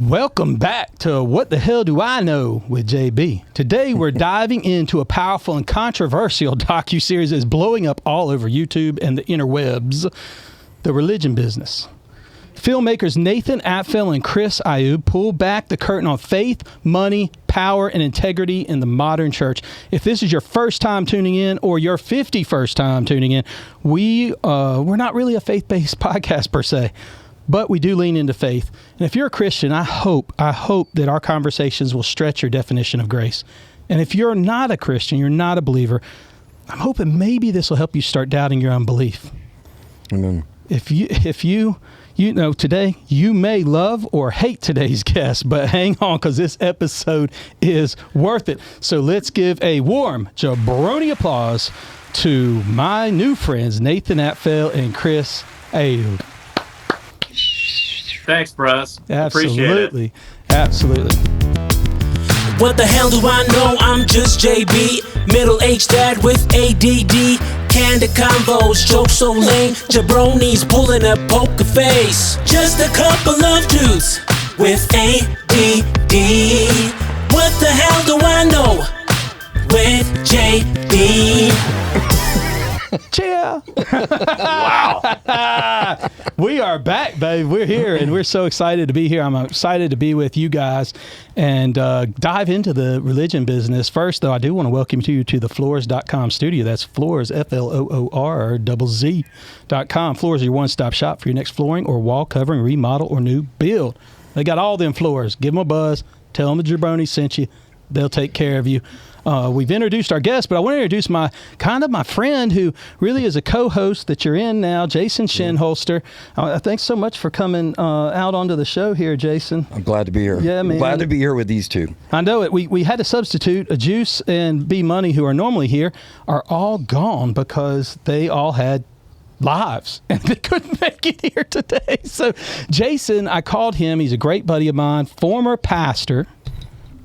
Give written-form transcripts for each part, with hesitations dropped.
Welcome back to What the Hell Do I Know with JB. Today we're diving into a powerful and controversial docu-series that's blowing up all over YouTube and the interwebs, the religion business. Filmmakers Nathan Appfel and Chris Ayoub pull back the curtain on faith, money, power, and integrity in the modern church. If this is your first time tuning in or your 51st time tuning in, we're not really a faith-based podcast per se, but we do lean into faith. And if you're a Christian, I hope that our conversations will stretch your definition of grace. And if you're not a Christian, you're not a believer, I'm hoping maybe this will help you start doubting your unbelief. Amen. If you know, today you may love or hate today's guest, but hang on because this episode is worth it. So let's give a warm jabroni applause to my new friends, Nathan Appfel and Chris Ayoub. Thanks, Bruce. Absolutely. Absolutely. What the hell do I know? I'm just JB, middle-aged dad with ADD. Candid combos, jokes so lame, jabronis pulling a poker face. Just a couple of dudes with ADD. What the hell do I know with JB? Cheer! Wow. We are back, babe. We're here, and we're so excited to be here. I'm excited to be with you guys and dive into the religion business. First, though, I do want to welcome you to the floors.com studio. That's floors, FLOORZ.com. Floors are your one-stop shop for your next flooring or wall covering, remodel, or new build. They got all them floors. Give them a buzz. Tell them the jabroni sent you. They'll take care of you. We've introduced our guest, but I want to introduce my friend who really is a co-host that you're in now, Jason Shinholster. Thanks so much for coming out onto the show here, Jason. I'm glad to be here. Yeah, man. Glad to be here with these two. I know it. We had to substitute. A Juice and B Money, who are normally here, are all gone because they all had lives and they couldn't make it here today. So Jason, I called him. He's a great buddy of mine, former pastor,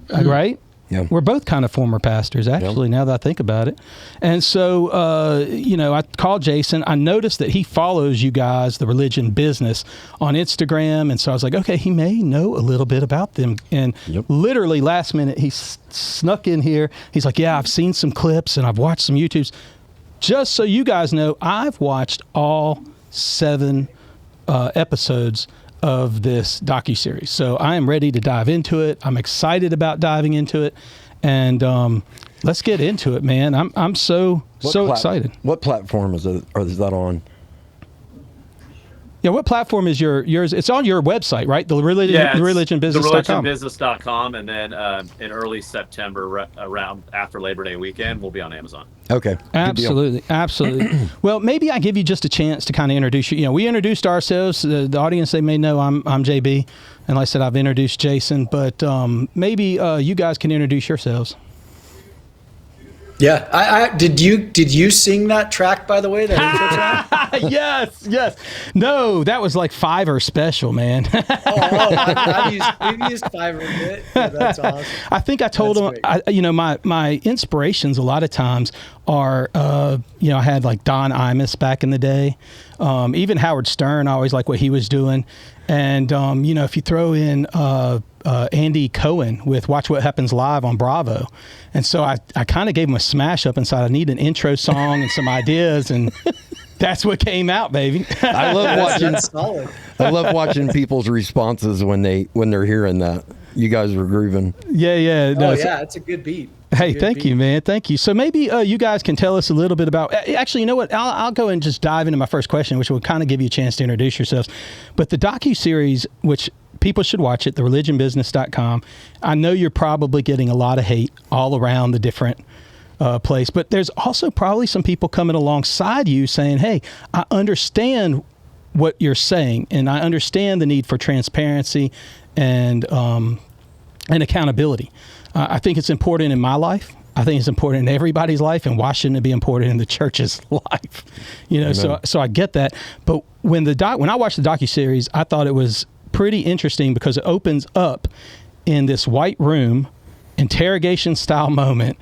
right? Yeah. We're both kind of former pastors, actually, now that I think about it. And so, I called Jason. I noticed that he follows you guys, the religion business, on Instagram. And so I was like, okay, he may know a little bit about them. And literally last minute, he snuck in here. He's like, yeah, I've seen some clips and I've watched some YouTubes. Just so you guys know, I've watched all 7 episodes of this docu-series. So I am ready to dive into it. I'm excited about diving into it. And let's get into it, man. I'm so excited. What platform is that on? Yeah, what platform is yours? It's on your website, right? TheReligionBusiness.com. TheReligionBusiness.com, and then in early September, around after Labor Day weekend, we'll be on Amazon. Okay. Absolutely. Well, maybe I give you just a chance to kind of introduce you. We introduced ourselves. The audience, they may know I'm JB, and like I said, I've introduced Jason. But maybe you guys can introduce yourselves. Yeah, I did you sing that track, by the way? That intro track? Yes. No, that was like Fiverr special, man. I've used Fiverr a bit. Yeah, that's awesome. I think I told him, my inspirations a lot of times are, I had like Don Imus back in the day. Even Howard Stern, I always like what he was doing. And, if you throw in Andy Cohen with Watch What Happens Live on Bravo. And so I kind of gave him a smash up inside. I need an intro song and some ideas, and that's what came out, baby. I love watching people's responses when they're hearing that. You guys were grooving. Yeah. No, it's a good beat. Hey, thank you, man. Thank you. So maybe you guys can tell us a little bit about, actually, you know what? I'll go and just dive into my first question, which will kind of give you a chance to introduce yourselves. But the docu-series, which people should watch it, thereligionbusiness.com. I know you're probably getting a lot of hate all around the different place, but there's also probably some people coming alongside you saying, hey, I understand what you're saying, and I understand the need for transparency and accountability. I think it's important in my life. I think it's important in everybody's life, and why shouldn't it be important in the church's life? So I get that. But when I watched the docuseries, I thought it was pretty interesting because it opens up in this white room, interrogation style moment,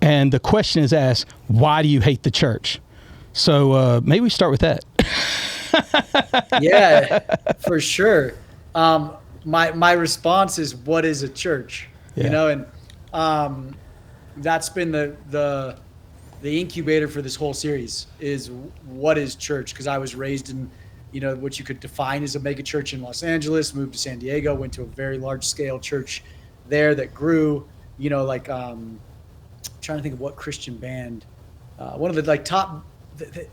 and the question is asked, why do you hate the church? So maybe we start with that. Yeah, for sure. my response is, what is a church? Yeah. You know, and that's been the incubator for this whole series is what is church? Because I was raised in, you know, what you could define as a mega church in Los Angeles, moved to San Diego, went to a very large scale church there that grew, you know, like trying to think of what Christian band, one of the like top, no, it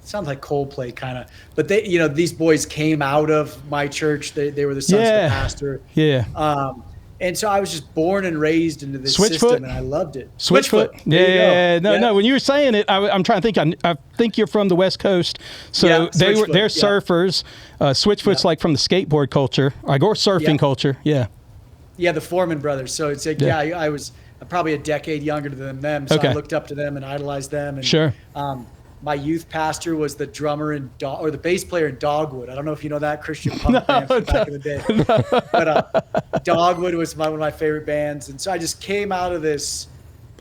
sounds like Coldplay kind of, but they, you know, these boys came out of my church. They were the sons of the pastor. Yeah. And so I was just born and raised into this Switchfoot? system, and I loved it. Switchfoot. There you go. No. When you were saying it, I'm trying to think. I think you're from the West Coast, so Yeah, they're Switchfoot, yeah. surfers. Switchfoot's like from the skateboard culture, like or surfing culture. Yeah. Yeah, the Foreman brothers. So it's like, I was probably a decade younger than them, so I looked up to them and idolized them. And, Sure. My youth pastor was the drummer or the bass player in Dogwood. I don't know if you know that Christian punk band from back in the day. But Dogwood was one of my favorite bands. And so I just came out of this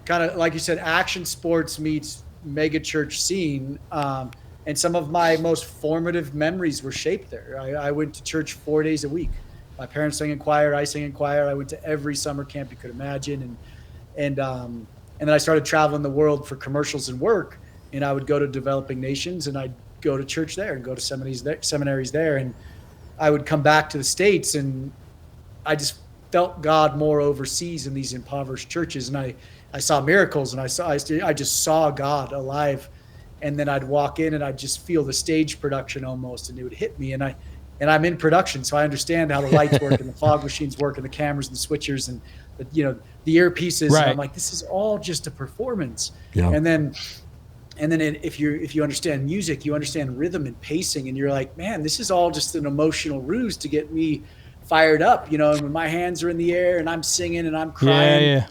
kind of, like you said, action sports meets mega church scene. And some of my most formative memories were shaped there. I went to church 4 days a week. My parents sang in choir. I sang in choir. I went to every summer camp you could imagine. And then I started traveling the world for commercials and work. And I would go to developing nations, and I'd go to church there and go to seminaries there. And I would come back to the States, and I just felt God more overseas in these impoverished churches. And I saw miracles, and I just saw God alive. And then I'd walk in, and I'd just feel the stage production almost, and it would hit me. And I'm in production, so I understand how the lights work and the fog machines work and the cameras and the switchers and the earpieces. Right. And I'm like, this is all just a performance. Yeah. And then if you understand music, you understand rhythm and pacing, and you're like, man, this is all just an emotional ruse to get me fired up, you know. And when my hands are in the air and I'm singing and I'm crying, Yeah.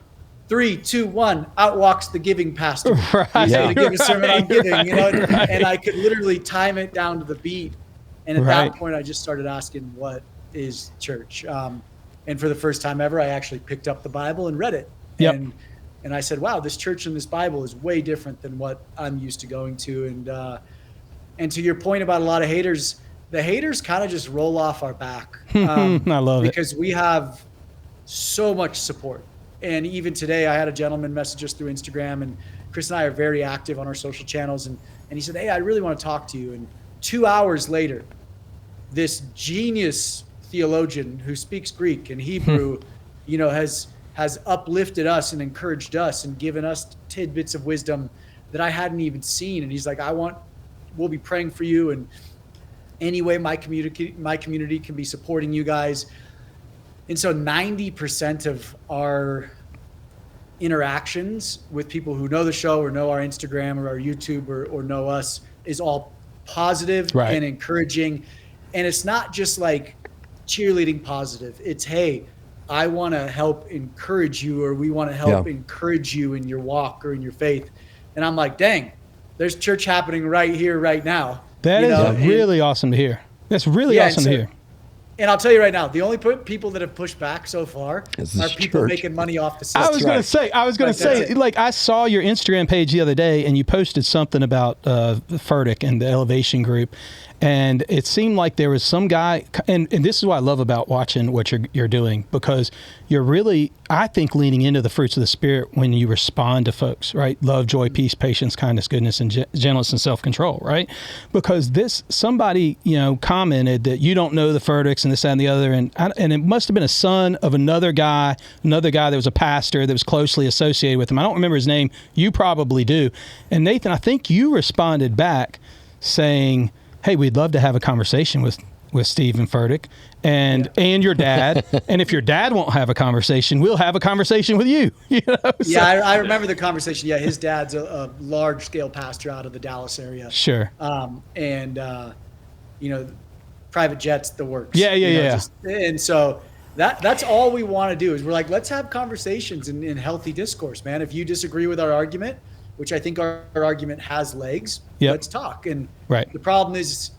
3, 2, 1, out walks the giving pastor. Right. He's going to give a sermon on giving, Right. you know. And I could literally time it down to the beat. And at Right. that point, I just started asking, what is church? And for the first time ever, I actually picked up the Bible and read it. Yep. And I said, wow, this church and this Bible is way different than what I'm used to going to. And to your point about a lot of haters, the haters kind of just roll off our back. I love it. Because we have so much support. And even today, I had a gentleman message us through Instagram, and Chris and I are very active on our social channels. And he said, hey, I really want to talk to you. And 2 hours later, this genius theologian who speaks Greek and Hebrew, you know, has uplifted us and encouraged us and given us tidbits of wisdom that I hadn't even seen. And he's like, we'll be praying for you. And anyway, my community can be supporting you guys. And so 90% of our interactions with people who know the show or know our Instagram or our YouTube or know us is all positive and encouraging. And it's not just like cheerleading positive. It's, hey, I want to help encourage you, or we want to help encourage you in your walk or in your faith. And I'm like, dang, there's church happening right here, right now. That is really awesome to hear. That's really awesome to hear. And I'll tell you right now, the only people that have pushed back so far are people making money off the system. I was going to say, like, I saw your Instagram page the other day, and you posted something about Furtick and the Elevation Group. And it seemed like there was some guy, and this is what I love about watching what you're doing, because you're really, I think, leaning into the fruits of the Spirit when you respond to folks, right? Love, joy, peace, patience, kindness, goodness, and gentleness and self-control, right? Because somebody, you know, commented that you don't know the Furticks and this, that, and the other, and it must have been a son of another guy that was a pastor that was closely associated with him. I don't remember his name. You probably do. And Nathan, I think you responded back saying, hey, we'd love to have a conversation with Stephen Furtick and your dad. And if your dad won't have a conversation, we'll have a conversation with you. You know? Yeah, I remember the conversation. Yeah, his dad's a large-scale pastor out of the Dallas area. Sure. You know, private jets, the works. Yeah. And so that's all we want to do is we're like, let's have conversations in healthy discourse, man. If you disagree with our argument, which I think our argument has legs, let's talk. And the problem is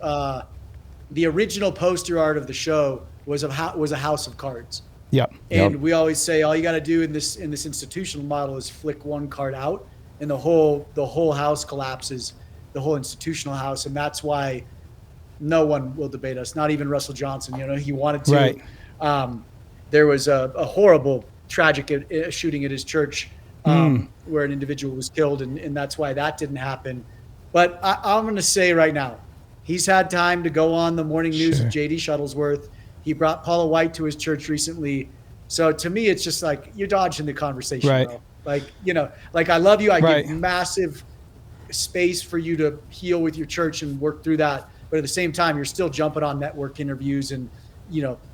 the original poster art of the show was a house of cards. And we always say all you got to do in this institutional model is flick one card out, and the whole house collapses, the whole institutional house. And that's why no one will debate us, not even Russell Johnson. You know, he wanted to. There was a horrible, tragic shooting at his church where an individual was killed, and that's why that didn't happen. But I'm going to say right now, he's had time to go on the morning news with J.D. Shuttlesworth. He brought Paula White to his church recently. So to me, it's just like you're dodging the conversation, right. bro. Like, like I love you. I right. give massive space for you to heal with your church and work through that. But at the same time, you're still jumping on network interviews and,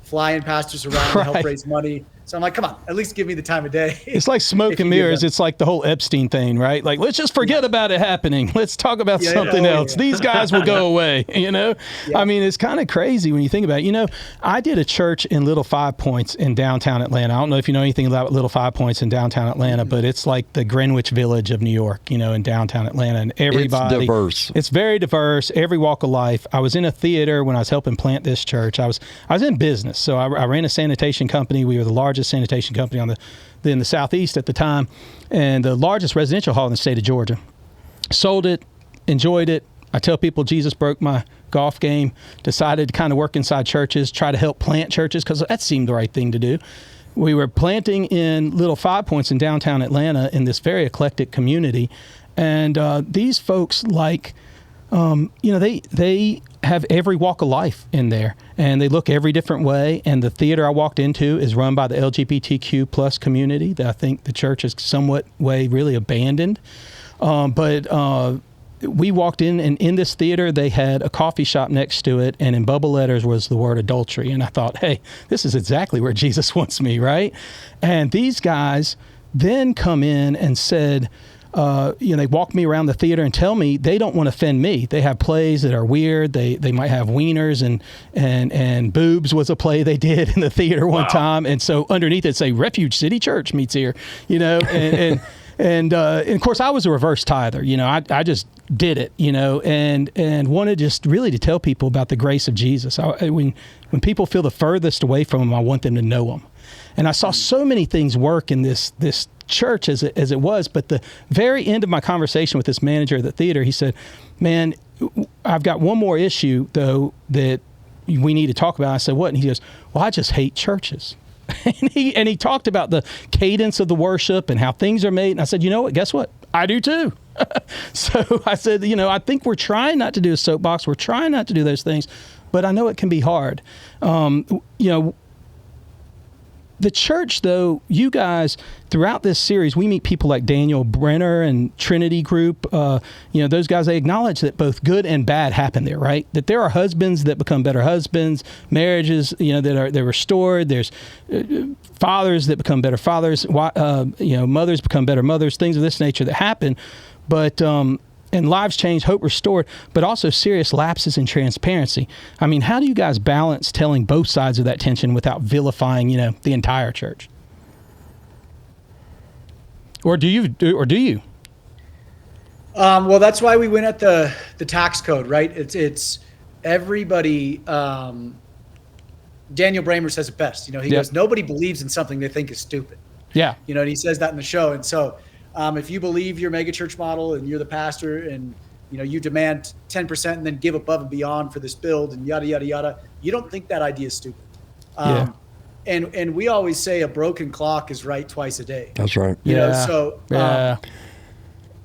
flying pastors around to help raise money. So I'm like, come on, at least give me the time of day. It's like smoke and mirrors. It's like the whole Epstein thing, right? Like, let's just forget about it happening. Let's talk about something else. Yeah. These guys will go away, Yeah. I mean, it's kind of crazy when you think about it. I did a church in Little Five Points in downtown Atlanta. I don't know if you know anything about Little Five Points in downtown Atlanta, but it's like the Greenwich Village of New York, in downtown Atlanta. And everybody. It's diverse. It's very diverse, every walk of life. I was in a theater when I was helping plant this church. I was in business. So I ran a sanitation company. We were the largest sanitation company in the Southeast at the time, and the largest residential hall in the state of Georgia. Sold it, enjoyed it. I tell people Jesus broke my golf game, decided to kind of work inside churches, try to help plant churches because that seemed the right thing to do. We were planting in Little Five Points in downtown Atlanta in this very eclectic community. And these folks they have every walk of life in there, and they look every different way. And the theater I walked into is run by the LGBTQ plus community that I think the church is somewhat way really abandoned. But we walked in, and in this theater, they had a coffee shop next to it, and in bubble letters was the word adultery. And I thought, hey, this is exactly where Jesus wants me, right? And these guys then come in and said, they walk me around the theater and tell me they don't want to offend me. They have plays that are weird. They might have wieners and boobs was a play they did in the theater one time. And so underneath it say Refuge City Church meets here, and of course I was a reverse tither. I just did it, and wanted just really to tell people about the grace of Jesus. When people feel the furthest away from him, I want them to know him. And I saw so many things work in this church as it was, but the very end of my conversation with this manager of the theater, he said, man, I've got one more issue though that we need to talk about. I said, what? And he goes, well, I just hate churches. and he talked about the cadence of the worship and how things are made. And I said, you know what, guess what? I do too. So I said, I think we're trying not to do a soapbox. We're trying not to do those things, but I know it can be hard. The church, though, you guys, throughout this series, we meet people like Daniel Brenner and Trinity Group. Those guys, they acknowledge that both good and bad happen there, right? That there are husbands that become better husbands, marriages, they're restored. There's fathers that become better fathers, mothers become better mothers, things of this nature that happen. But and lives changed, hope restored, but also serious lapses in transparency. I mean, how do you guys balance telling both sides of that tension without vilifying, the entire church? Or do you? Well, that's why we went at the tax code, right? It's everybody. Daniel Bramer says it best. He goes, nobody believes in something they think is stupid. Yeah. And he says that in the show. And so, if you believe your megachurch model and you're the pastor and you demand 10% and then give above and beyond for this build and yada yada yada, you don't think that idea is stupid. And we always say a broken clock is right twice a day. That's right.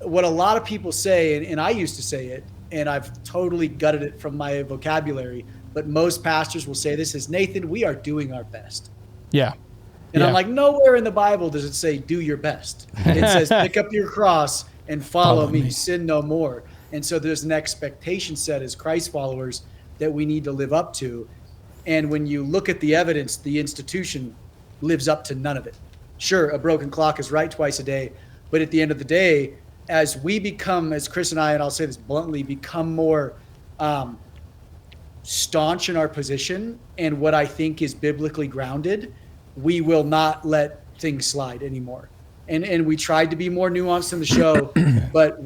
What a lot of people say, and I used to say it, and I've totally gutted it from my vocabulary, but most pastors will say this is, Nathan, we are doing our best. Yeah. And I'm like, nowhere in the Bible does it say do your best. It says pick up your cross and follow me, sin no more. And so there's an expectation set as Christ followers that we need to live up to. And when you look at the evidence, the institution lives up to none of it. Sure, a broken clock is right twice a day, but at the end of the day, as we become, as Chris and I, and I'll say this bluntly, become more staunch in our position and what I think is biblically grounded, we will not let things slide anymore. And we tried to be more nuanced in the show, but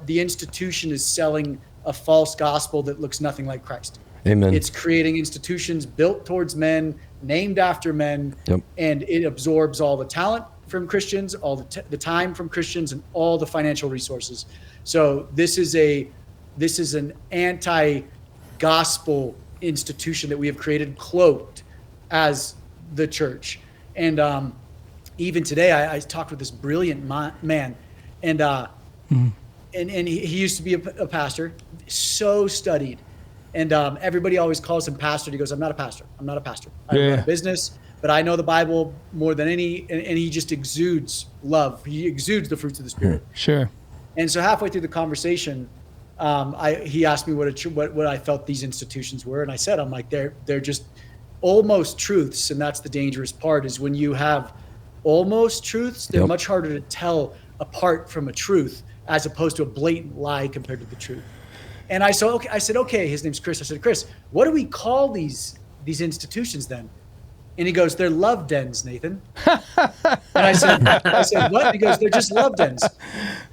the institution is selling a false gospel that looks nothing like Christ. Amen. It's creating institutions built towards men, named after men, and it absorbs all the talent from Christians, all the time from Christians, and all the financial resources. So this is an anti-gospel institution that we have created, cloaked as the church. And even today, I talked with this brilliant man, and he used to be a pastor, so studied. And everybody always calls him pastor. He goes, I'm not a pastor. I run a business, but I know the Bible more than any. And he just exudes love. He exudes the fruits of the Spirit. Sure. And so halfway through the conversation, he asked me what I felt these institutions were. And I said, I'm like, they're just almost truths. And that's the dangerous part, is when you have almost truths, they're much harder to tell apart from a truth, as opposed to a blatant lie compared to the truth. And I said, okay, his name's Chris. I said, Chris, what do we call these institutions then? And he goes, they're love dens, Nathan. And I said, what? And he goes, they're just love dens.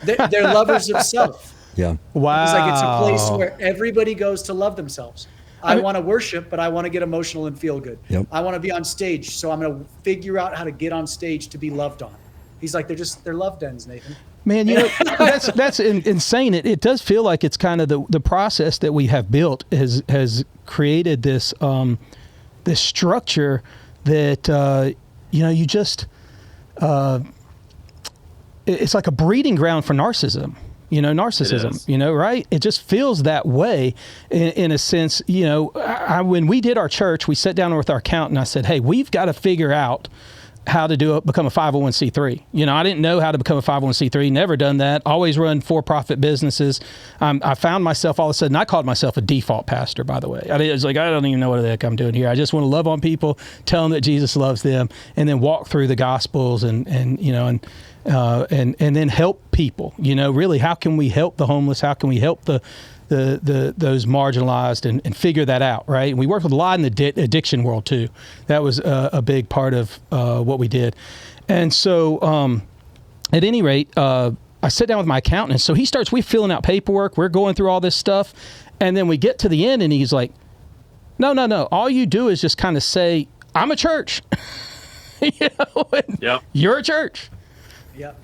They're lovers of self. Yeah. Wow. He's like, it's a place where everybody goes to love themselves. I want to worship, but I want to get emotional and feel good. Yep. I want to be on stage, so I'm going to figure out how to get on stage to be loved on. He's like, they're love dens, Nathan. Man, that's insane. It does feel like it's kind of the process that we have built has created this this structure that you just it's like a breeding ground for narcissism. Right? It just feels that way in a sense. When we did our church, we sat down with our accountant and I said, hey, we've got to figure out how to become a 501c3. I didn't know how to become a 501c3, never done that, always run for-profit businesses. I found myself, all of a sudden, I called myself a default pastor, by the way. I was like, I don't even know what the heck I'm doing here. I just want to love on people, tell them that Jesus loves them, and then walk through the Gospels and then help people. Really, how can we help the homeless? How can we help those marginalized and figure that out, right? And we worked with a lot in the addiction world too. That was a big part of what we did. And so at any rate, I sat down with my accountant, and so we're filling out paperwork, we're going through all this stuff, and then we get to the end and he's like, no, all you do is just kind of say, I'm a church. You're a church. Yep.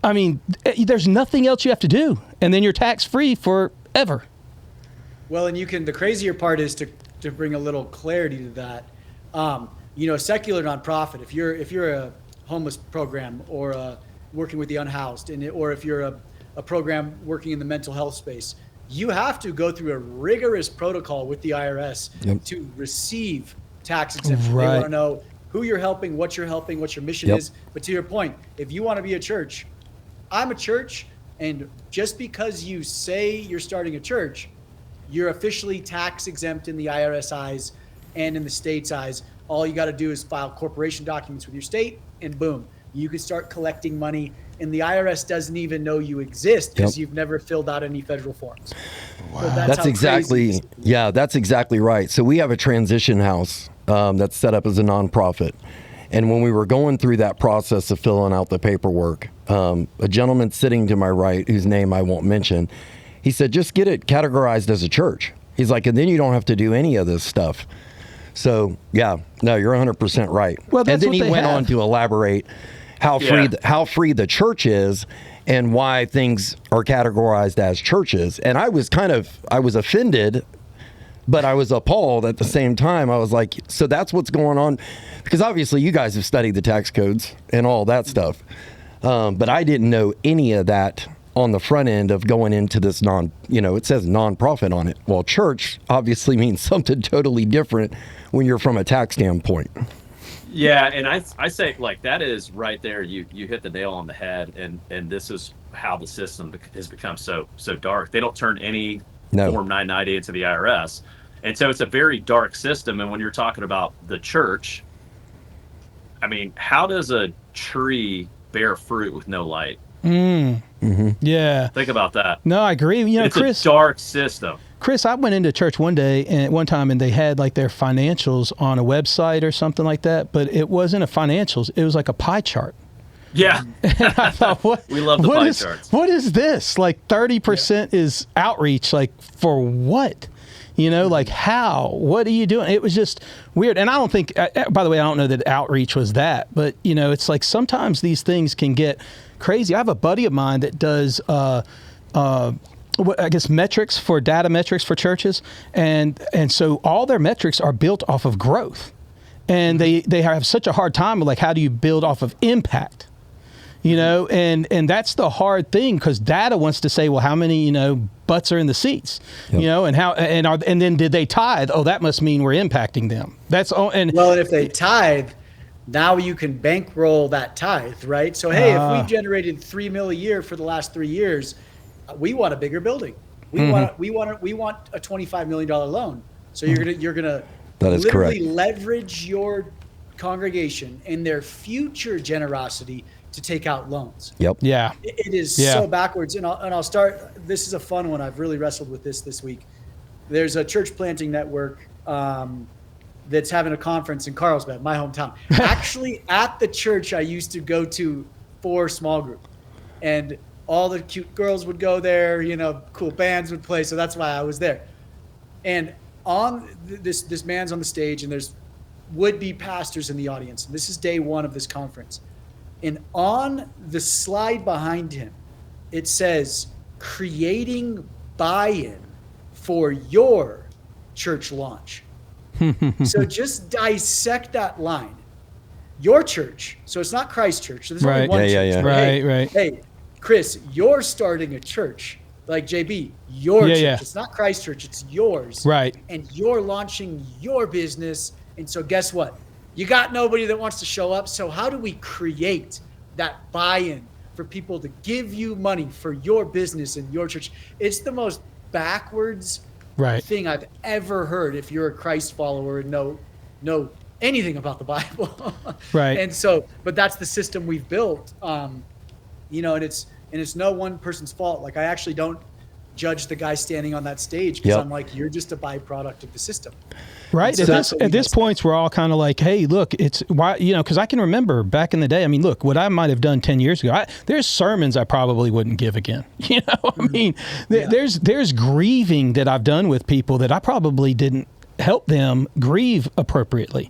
I mean, there's nothing else you have to do, and then you're tax-free forever. Well, and the crazier part is to bring a little clarity to that. A secular nonprofit, if you're a homeless program or working with the unhoused, or if you're a program working in the mental health space, you have to go through a rigorous protocol with the IRS to receive tax exemption. Right. They want to know who you're helping, what your mission is. But to your point, if you want to be a church, I'm a church, and just because you say you're starting a church, you're officially tax exempt in the IRS eyes and in the state's eyes. All you got to do is file corporation documents with your state, and boom, you can start collecting money. And the IRS doesn't even know you exist because you've never filled out any federal forms. Wow. So that's exactly right. So we have a transition house that's set up as a nonprofit. And when we were going through that process of filling out the paperwork, a gentleman sitting to my right, whose name I won't mention, he said, just get it categorized as a church. He's like, and then you don't have to do any of this stuff. So, you're 100% right. Well, and then he went on to elaborate how free the church is and why things are categorized as churches. And I was offended, but I was appalled at the same time. I was like, so that's what's going on? Because obviously you guys have studied the tax codes and all that stuff. But I didn't know any of that on the front end of going into this it says nonprofit on it. Well, church obviously means something totally different when you're from a tax standpoint. Yeah, and I say, like, that is right there. You hit the nail on the head, and this is how the system has become so dark. They don't turn any Form 990 into the IRS, and so it's a very dark system. And when you're talking about the church, I mean, how does a tree bear fruit with no light? Mm-hmm. Yeah. Think about that. No, I agree. It's Chris, a dark system. Chris, I went into church one time and they had like their financials on a website or something like that, but it wasn't a financials. It was like a pie chart. Yeah. And I thought, we love the pie charts. What is this? Like 30% is outreach. Like for what? Like how? What are you doing? It was just weird. And I don't think, by the way, I don't know that outreach was that, but it's like sometimes these things can get crazy. I have a buddy of mine that does, metrics for data metrics for churches. And so all their metrics are built off of growth. and they have such a hard time with like, how do you build off of impact? You know, and that's the hard thing, because data wants to say, well, how many, you know, butts are in the seats, you know, and how, and then did they tithe? Oh, that must mean we're impacting them. That's all. And well, and if they tithe, now you can bankroll that tithe, right? So, hey, if we've generated $3 million a year for the last 3 years, we want a bigger building. We want a $25 million loan. So you're gonna that is literally correct. leverage your congregation and their future generosity to take out loans. Yep. yeah, It is so backwards. And I'll start. This is a fun one. I've really wrestled with this week. There's a church planting network that's having a conference in Carlsbad, my hometown. Actually, at the church I used to go to for small group, and all the cute girls would go there. You know, cool bands would play. So that's why I was there. And on this man's on the stage, and there's would-be pastors in the audience. And this is day one of this conference. And on the slide behind him, it says, creating buy-in for your church launch. So just dissect that line. Your church. So it's not Christ Church. So there's only one church. Right. Hey, Chris, you're starting a church. Like JB, your church. Yeah. It's not Christ Church. It's yours. Right. And you're launching your business. And so guess what? You got nobody that wants to show up. So how do we create that buy-in for people to give you money for your business and your church? It's the most backwards thing I've ever heard if you're a Christ follower and know anything about the Bible. Right. And so, but that's the system we've built. You know, and it's no one person's fault. Like, I actually don't judge the guy standing on that stage, because I'm like, you're just a byproduct of the system. Right. So at this point, we're all kind of like, hey, look, it's why, you know, because I can remember back in the day, I mean, look, what I might have done 10 years ago, there's sermons I probably wouldn't give again. You know, I mean, there's grieving that I've done with people that I probably didn't help them grieve appropriately.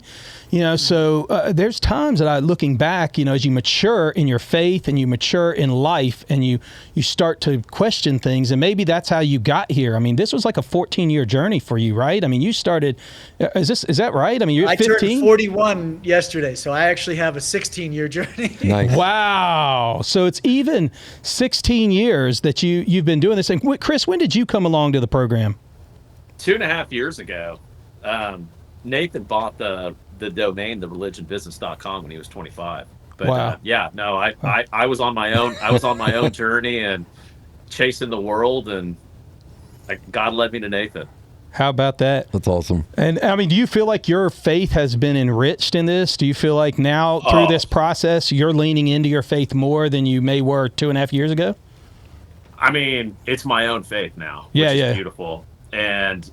You know, so there's times that looking back, you know, as you mature in your faith and you mature in life and you start to question things, and maybe that's how you got here. I mean, this was like a 14-year journey for you, right? I mean, you started, is that right? I mean, you're 15? I turned 41 yesterday, so I actually have a 16-year journey. Nice. Wow. So it's even 16 years that you've been doing this thing. Chris, when did you come along to the program? 2.5 years ago. Nathan bought the domain, thereligionbusiness.com, when he was 25. But I was on my own. I was on my own journey and chasing the world, and God led me to Nathan. How about that? That's awesome. And I mean, do you feel like your faith has been enriched in this? Do you feel like now through this process, you're leaning into your faith more than you may were 2.5 years ago? I mean, it's my own faith now, which is beautiful. And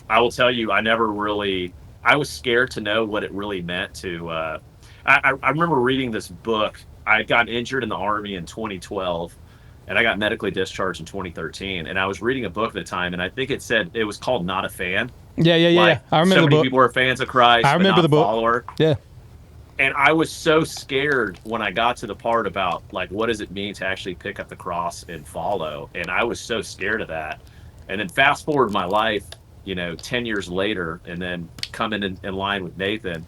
I will tell you, I was scared to know what it really meant to, I remember reading this book. I got injured in the Army in 2012, and I got medically discharged in 2013. And I was reading a book at the time, and I think it was called Not a Fan. Yeah. I remember the book. So many people are fans of Christ, I remember the book. Follower. Yeah. And I was so scared when I got to the part about, like, what does it mean to actually pick up the cross and follow? And I was so scared of that. And then fast forward my life, 10 years later, and then coming in line with Nathan.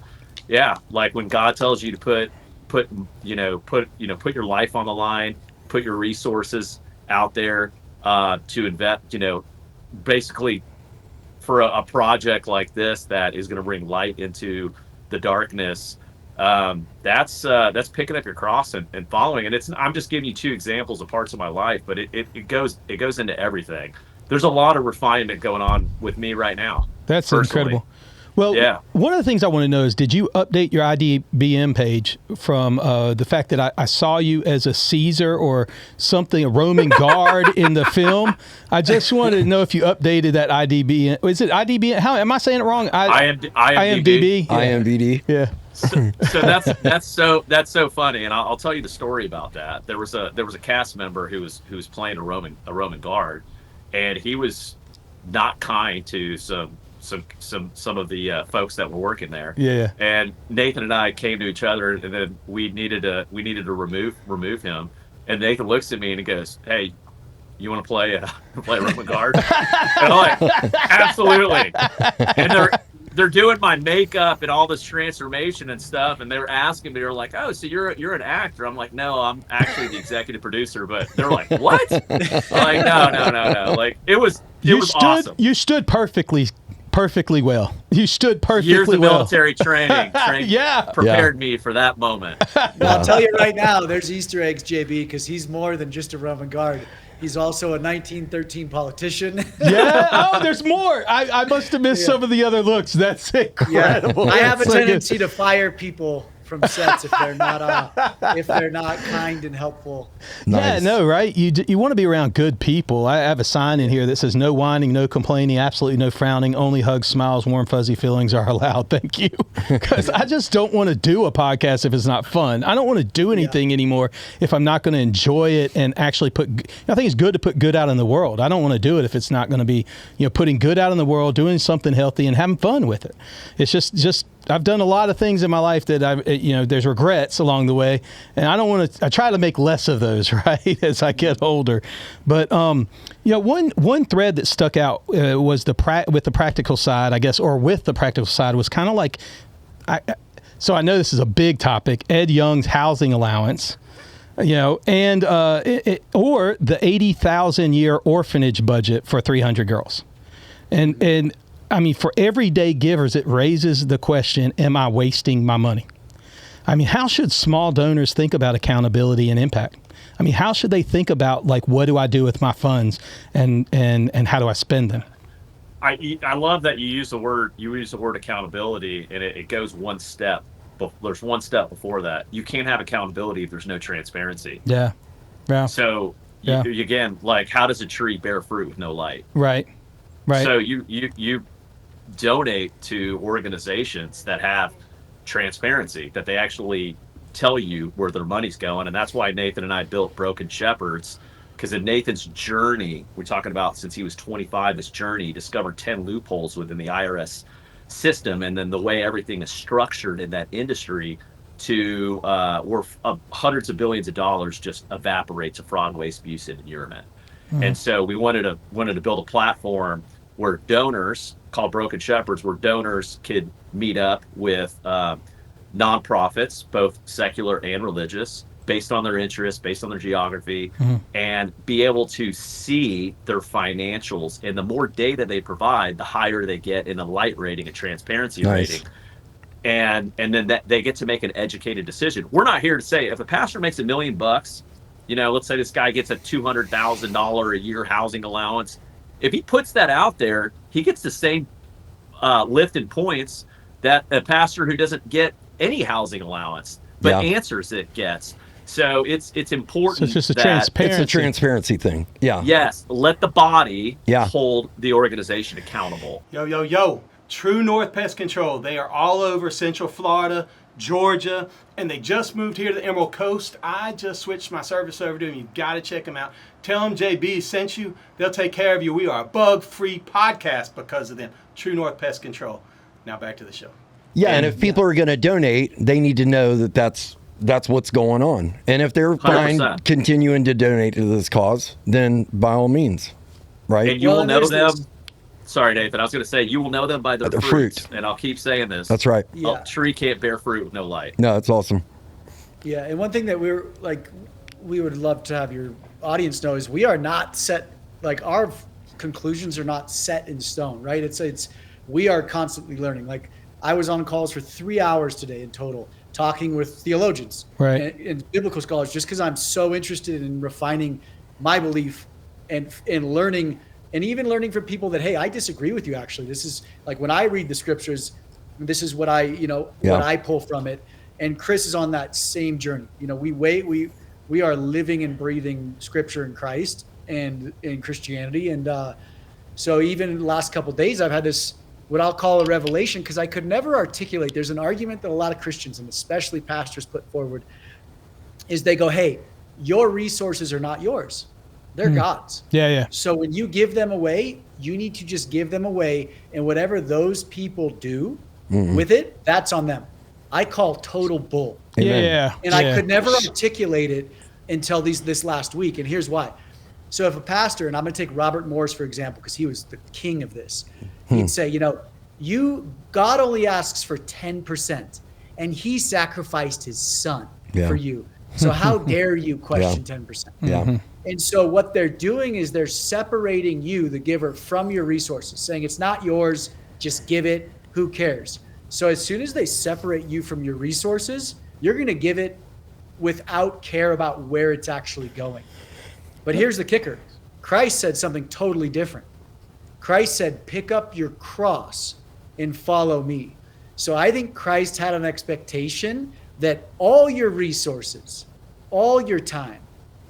Yeah. Like, when God tells you to put your life on the line, put your resources out there, to invest, basically for a project like this, that is going to bring light into the darkness. That's picking up your cross and following. And I'm just giving you 2 examples of parts of my life, but it goes into everything. There's a lot of refinement going on with me right now. That's personally. Incredible. Well, one of the things I want to know is, did you update your IDBM page from the fact that I saw you as a Caesar or something, a Roman guard in the film? I just wanted to know if you updated that IDBM. Is it IDBM? How am I saying it wrong? IMDb. IMDb. Yeah. So that's so funny, and I'll tell you the story about that. There was a cast member who was playing a Roman guard, and he was not kind to some of the folks that were working there. Yeah. And Nathan and I came to each other, and then we needed to remove him. And Nathan looks at me and he goes, "Hey, you want to play a Roman guard?" And I'm like, "Absolutely." And they're doing my makeup and all this transformation and stuff, and they were asking me, they're like, "Oh, so you're an actor?" I'm like, "No, I'm actually the executive producer." But they're like, "What?" I'm like, no. Like it was awesome. You stood perfectly well. You stood perfectly Years of well. military training prepared me for that moment. Well, I'll tell you right now, there's Easter eggs, JB, because he's more than just a Roman guard. He's also a 1913 politician. Yeah. Oh, there's more. I must have missed some of the other looks. That's incredible. Yeah. I have a tendency to fire people from sets if they're not kind and helpful. Nice. Yeah, no, right? You want to be around good people. I have a sign in here that says no whining, no complaining, absolutely no frowning, only hugs, smiles, warm, fuzzy feelings are allowed. Thank you. Because I just don't want to do a podcast if it's not fun. I don't want to do anything anymore if I'm not going to enjoy it and actually I think it's good to put good out in the world. I don't want to do it if it's not going to be, putting good out in the world, doing something healthy and having fun with it. It's just I've done a lot of things in my life that there's regrets along the way, and I try to make less of those, right, as I get older. But, one thread that stuck out was with the practical side, I guess, or with the practical side was kind of like, so I know this is a big topic, Ed Young's housing allowance, and or the 80,000-year orphanage budget for 300 girls. And I mean, for everyday givers, it raises the question, am I wasting my money? I mean, how should small donors think about accountability and impact? I mean, how should they think about, like, what do I do with my funds and how do I spend them? I love that you use the word accountability, and it goes one step. But there's one step before that. You can't have accountability if there's no transparency. Yeah. So you, again, like, how does a tree bear fruit with no light? Right. So you donate to organizations that have transparency, that they actually tell you where their money's going. And that's why Nathan and I built Broken Shepherds, because in Nathan's journey, we're talking about since he was 25, this journey, he discovered 10 loopholes within the IRS system, and then the way everything is structured in that industry to where hundreds of billions of dollars just evaporate to fraud, waste, abuse, and inurement. And so we wanted to build a platform where donors, called Broken Shepherds, where donors could meet up with nonprofits, both secular and religious, based on their interests, based on their geography, and be able to see their financials. And the more data they provide, the higher they get in a light rating, a transparency rating. And then they get to make an educated decision. We're not here to say, if a pastor makes $1 million, let's say this guy gets a $200,000 a year housing allowance. If he puts that out there, he gets the same lift in points that a pastor who doesn't get any housing allowance, but answers it gets. So it's important. So it's just it's a transparency thing. Yeah. Yes. Let the body hold the organization accountable. Yo. True North Pest Control. They are all over Central Florida, Georgia, and they just moved here to the Emerald Coast. I just switched my service over to them. You've got to check them out. Tell them JB sent you. They'll take care of you. We are a bug-free podcast because of them. True North Pest Control. Now back to the show. Yeah, and if people are going to donate, they need to know that that's what's going on. And if they're 100%. fine continuing to donate to this cause, then by all means, right? And you will know them. Sorry, Nathan. I was going to say, you will know them by their fruit. And I'll keep saying this. That's right. A tree can't bear fruit with no light. No, that's awesome. Yeah, and one thing that we would love to have your audience know is we are not set, like our conclusions are not set in stone, right? It's we are constantly learning. Like I was on calls for 3 hours today in total, talking with theologians and biblical scholars, just because I'm so interested in refining my belief and learning. And even learning from people that, hey, I disagree with you, actually. This is like when I read the scriptures, this is what what I pull from it. And Chris is on that same journey. We are living and breathing scripture in Christ and in Christianity. And so even the last couple of days, I've had this, what I'll call a revelation, because I could never articulate. There's an argument that a lot of Christians, and especially pastors, put forward, is they go, hey, your resources are not yours. They're God's. Yeah. So when you give them away, you need to just give them away. And whatever those people do with it, that's on them. I call total bull. Amen. Yeah. And I could never articulate it until this last week. And here's why. So if a pastor, and I'm going to take Robert Morris, for example, because he was the king of this, he'd say, God only asks for 10%, and he sacrificed his son for you. So how dare you question 10%? Yeah. And so what they're doing is they're separating you, the giver, from your resources, saying it's not yours, just give it, who cares? So as soon as they separate you from your resources, you're going to give it without care about where it's actually going. But here's the kicker. Christ said something totally different. Christ said, pick up your cross and follow me. So I think Christ had an expectation that all your resources, all your time,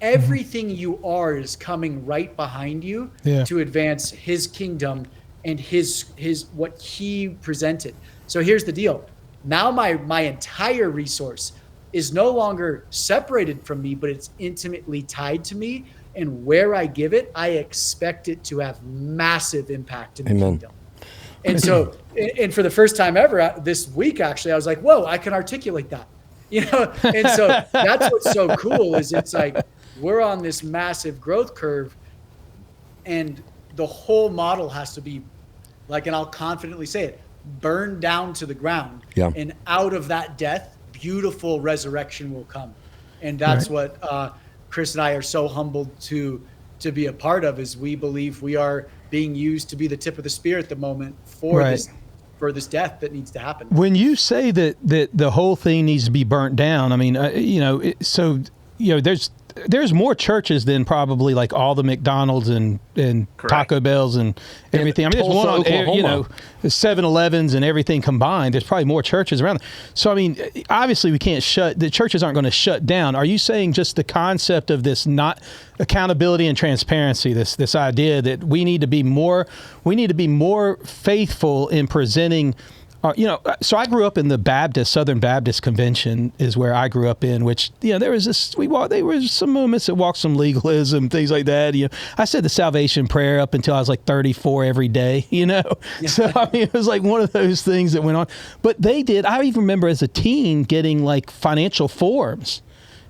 everything you are is coming right behind you to advance his kingdom and his what he presented. So here's the deal. Now my entire resource is no longer separated from me, but it's intimately tied to me. And where I give it, I expect it to have massive impact in the kingdom. And so, and for the first time ever this week, actually, I was like, whoa, I can articulate that. And so that's what's so cool is it's like we're on this massive growth curve, and the whole model has to be like, and I'll confidently say it, burned down to the ground. Yeah. And out of that death, beautiful resurrection will come. And that's what Chris and I are so humbled to be a part of, is we believe we are being used to be the tip of the spear at the moment for this death that needs to happen. When you say that the whole thing needs to be burnt down, I mean, there's more churches than probably like all the McDonald's and Taco Bells and everything. I mean, there's one on, 7-Elevens and everything combined. There's probably more churches around. So, I mean, obviously the churches aren't going to shut down. Are you saying just the concept of this not accountability and transparency, this idea that we need to be more faithful in presenting? So I grew up in the Southern Baptist Convention is where I grew up in, which, there was there were some moments that walked some legalism, things like that. I said the salvation prayer up until I was like 34 every day, So, I mean, it was like one of those things that went on. But I even remember as a teen getting like financial forms,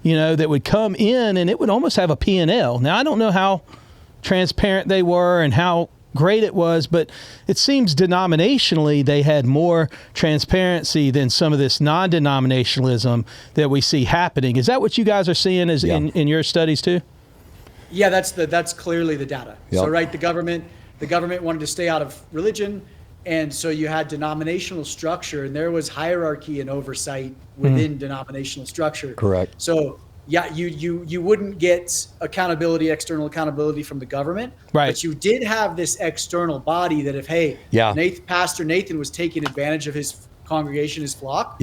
that would come in and it would almost have a P&L. Now, I don't know how transparent they were and how great it was, but it seems denominationally they had more transparency than some of this non-denominationalism that we see happening. Is that what you guys are seeing in your studies too? Yeah, that's clearly the data. Yep. So the government wanted to stay out of religion, and so you had denominational structure, and there was hierarchy and oversight within denominational structure. Correct. So you wouldn't get external accountability from the government, but you did have this external body that if, Pastor Nathan was taking advantage of his congregation, his flock,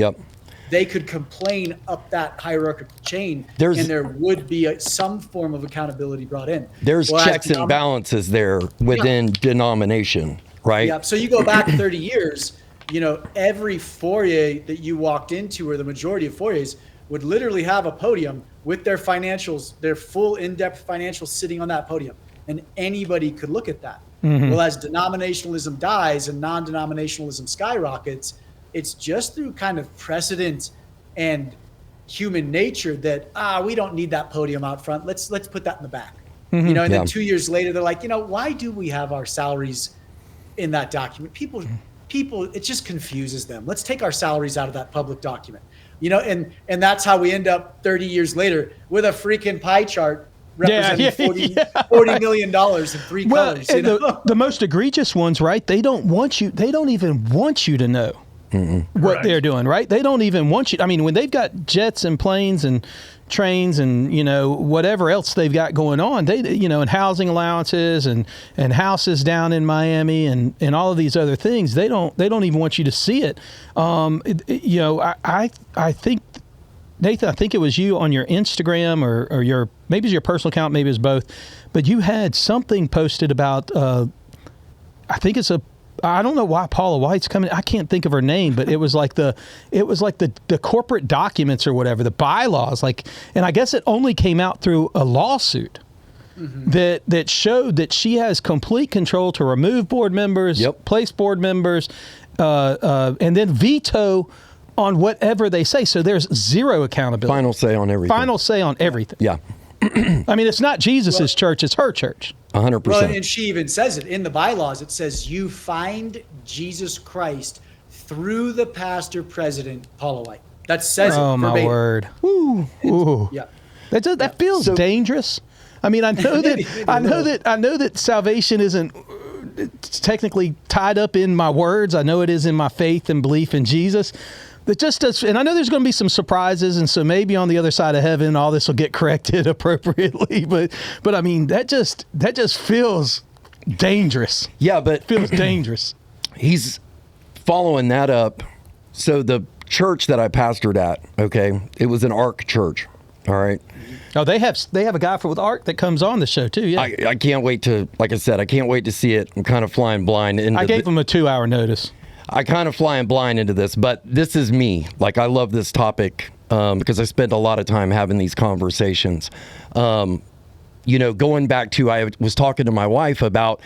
they could complain up that hierarchical chain, and there would be some form of accountability brought in. There's checks and balances there within denomination, right? Yeah. So you go back 30 years, every foyer that you walked into, or the majority of foyers, would literally have a podium with their financials, their full in-depth financials sitting on that podium. And anybody could look at that. Mm-hmm. Well, as denominationalism dies and non-denominationalism skyrockets, it's just through kind of precedent and human nature that, we don't need that podium out front. Let's put that in the back. Mm-hmm. Then 2 years later, they're like, why do we have our salaries in that document? People, it just confuses them. Let's take our salaries out of that public document. And that's how we end up 30 years later with a freaking pie chart representing $40 million in three colors. The most egregious ones, right? They don't even want you to know what they're doing, right? They don't even want you. I mean, when they've got jets and planes and trains and whatever else they've got going on, and housing allowances and houses down in Miami and all of these other things, they don't even want you to see it. I think, Nathan, I think it was you on your Instagram or your, maybe it's your personal account, maybe it's both, but you had something posted about I think it's I don't know why Paula White's coming. I can't think of her name, but it was like the corporate documents or whatever, the bylaws, and I guess it only came out through a lawsuit that showed that she has complete control to remove board members, place board members, and then veto on whatever they say. So there's zero accountability. Final say on everything. Yeah. I mean, it's not Jesus's church; it's her church. 100%. Well, and she even says it in the bylaws. It says you find Jesus Christ through the pastor president Paula White. That says it. Oh my verbatim. word! Ooh. Yeah. That feels dangerous. I mean, I know that salvation isn't technically tied up in my words. I know it is in my faith and belief in Jesus. That just does, and I know there's going to be some surprises, and so maybe on the other side of heaven, all this will get corrected appropriately. But I mean, that just feels dangerous. Yeah, but it feels dangerous. He's following that up. So the church that I pastored at, okay, it was an ARC church. All right. Oh, they have a guy with ARC that comes on the show too. Yeah. I can't wait to, like I said, I can't wait to see it. I'm kind of flying blind. I gave him a 2-hour notice. I kind of flying blind into this, but this is me. Like, I love this topic because I spent a lot of time having these conversations. Going back to, I was talking to my wife about,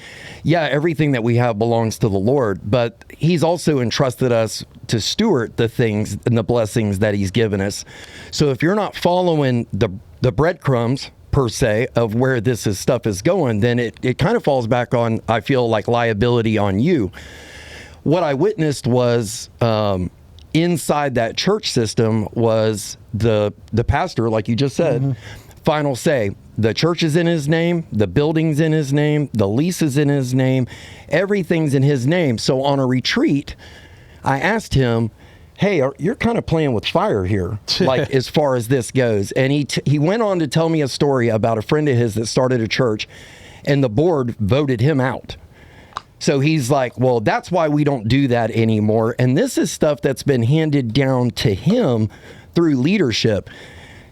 everything that we have belongs to the Lord, but he's also entrusted us to steward the things and the blessings that he's given us. So if you're not following the breadcrumbs, per se, of where this stuff is going, then it kind of falls back on, I feel like, liability on you. What I witnessed was inside that church system was the pastor, like you just said, final say. The church is in his name, the building's in his name, the lease is in his name, everything's in his name. So on a retreat, I asked him, hey, you're kind of playing with fire here, like as far as this goes. And he went on to tell me a story about a friend of his that started a church, and the board voted him out. So he's like, well, that's why we don't do that anymore. And this is stuff that's been handed down to him through leadership.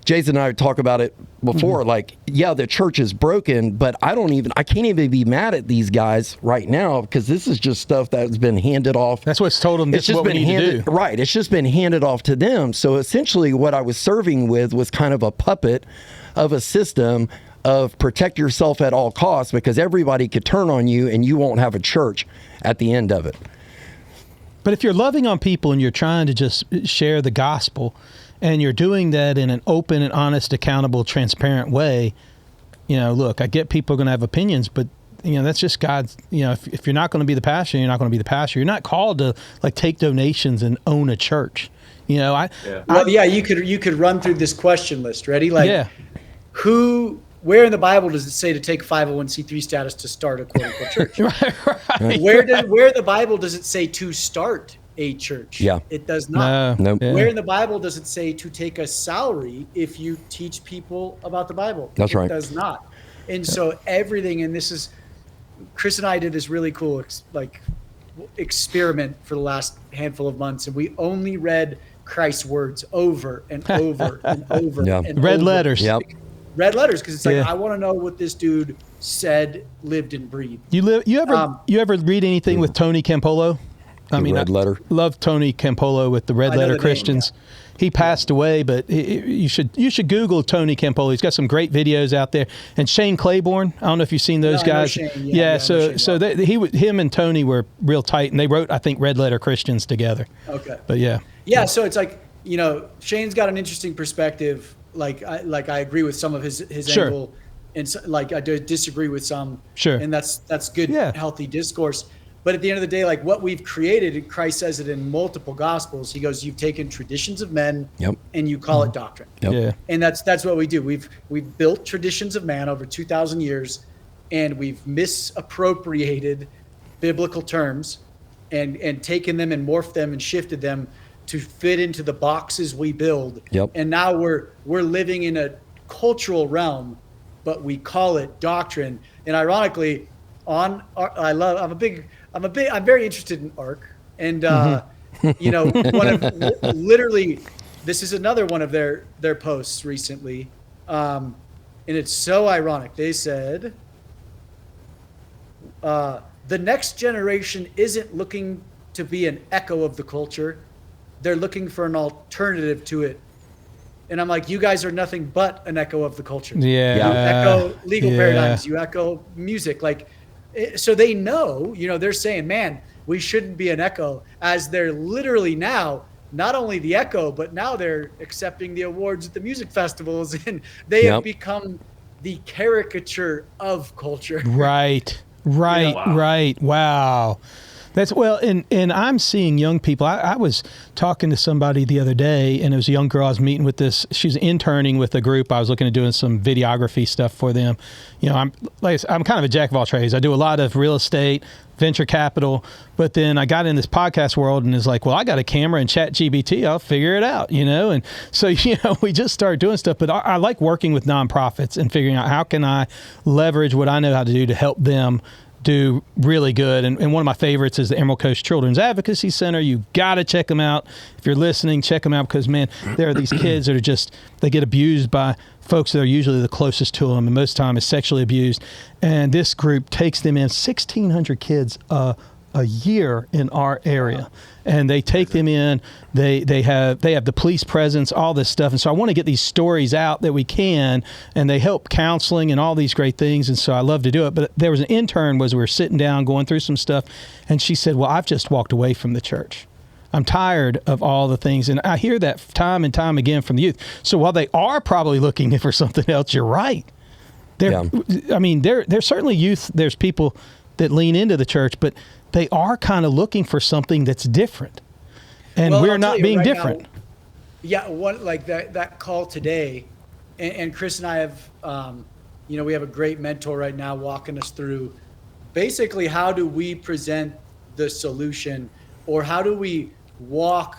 Jason and I talk about it before, like, the church is broken, but I can't even be mad at these guys right now because this is just stuff that's been handed off. That's what's told them. It's just been handed, right? It's just been handed off to them. So essentially, what I was serving with was kind of a puppet of a system of protect yourself at all costs because everybody could turn on you and you won't have a church at the end of it. But if you're loving on people and you're trying to just share the gospel, and you're doing that in an open and honest, accountable, transparent way, look, I get people are going to have opinions, but, that's just God's, if you're not going to be the pastor, you're not going to be the pastor. You're not called to, like, take donations and own a church. You could run through this question list. Ready? Like, where in the Bible does it say to take 501c3 status to start a quote-unquote church? Right. Where in the Bible does it say to start a church? Yeah. It does not. No. Yeah. Where in the Bible does it say to take a salary if you teach people about the Bible? That's right. It does not. And so everything, and this is, Chris and I did this really cool experiment for the last handful of months, and we only read Christ's words over and over and over. And red over. letters. Yep. Red letters, because it's like, I want to know what this dude said, lived, and breathed. You ever read anything with Tony Campolo? Red Letter. I love Tony Campolo with the Red Letter Christians. Name, He passed away, but you should Google Tony Campolo. He's got some great videos out there. And Shane Claiborne, I don't know if you've seen those guys. Him and Tony were real tight, and they wrote, I think, Red Letter Christians together. Okay. But so it's like, Shane's got an interesting perspective. Like I agree with some of his angle, and so, like I disagree with some. Sure. And that's good, healthy discourse. But at the end of the day, like what we've created, and Christ says it in multiple gospels. He goes, "You've taken traditions of men, and you call it doctrine." Yep. Yeah. And that's what we do. We've built traditions of man over 2,000 years, and we've misappropriated biblical terms, and taken them and morphed them and shifted them to fit into the boxes we build. Yep. And now we're living in a cultural realm, but we call it doctrine. And ironically, I'm very interested in ARC, and this is another one of their posts recently, and it's so ironic. They said the next generation isn't looking to be an echo of the culture. They're looking for an alternative to it. And I'm like, you guys are nothing but an echo of the culture. Yeah. You echo legal paradigms. You echo music. Like, so they know, they're saying, man, we shouldn't be an echo, as they're literally now not only the echo, but now they're accepting the awards at the music festivals, and they have become the caricature of culture. Right. Wow. That's and I'm seeing young people. I was talking to somebody the other day, and it was a young girl I was meeting with. She was interning with a group. I was looking at doing some videography stuff for them. I'm kind of a jack of all trades. I do a lot of real estate, venture capital, but then I got in this podcast world and is like, well, I got a camera and ChatGPT. I'll figure it out, and so we just started doing stuff. But I like working with nonprofits and figuring out how can I leverage what I know how to do to help them do really good. And one of my favorites is the Emerald Coast Children's Advocacy Center. You got to check them out. If you're listening, check them out, because, man, there are these kids that are they get abused by folks that are usually the closest to them, and most of the time is sexually abused. And this group takes them in 1,600 kids a year in our area, and they take them in. They have the police presence, all this stuff. And so I want to get these stories out that we can, and they help counseling and all these great things. And so I love to do it. But there was an intern, we were sitting down going through some stuff, and she said, well, I've just walked away from the church. I'm tired of all the things. And I hear that time and time again from the youth. So while they are probably looking for something else, you're right. I mean, there's certainly youth. There's people that lean into the church, but they are kind of looking for something that's different. And we're not being different. That call today, and Chris and I have, we have a great mentor right now walking us through basically how do we present the solution, or how do we walk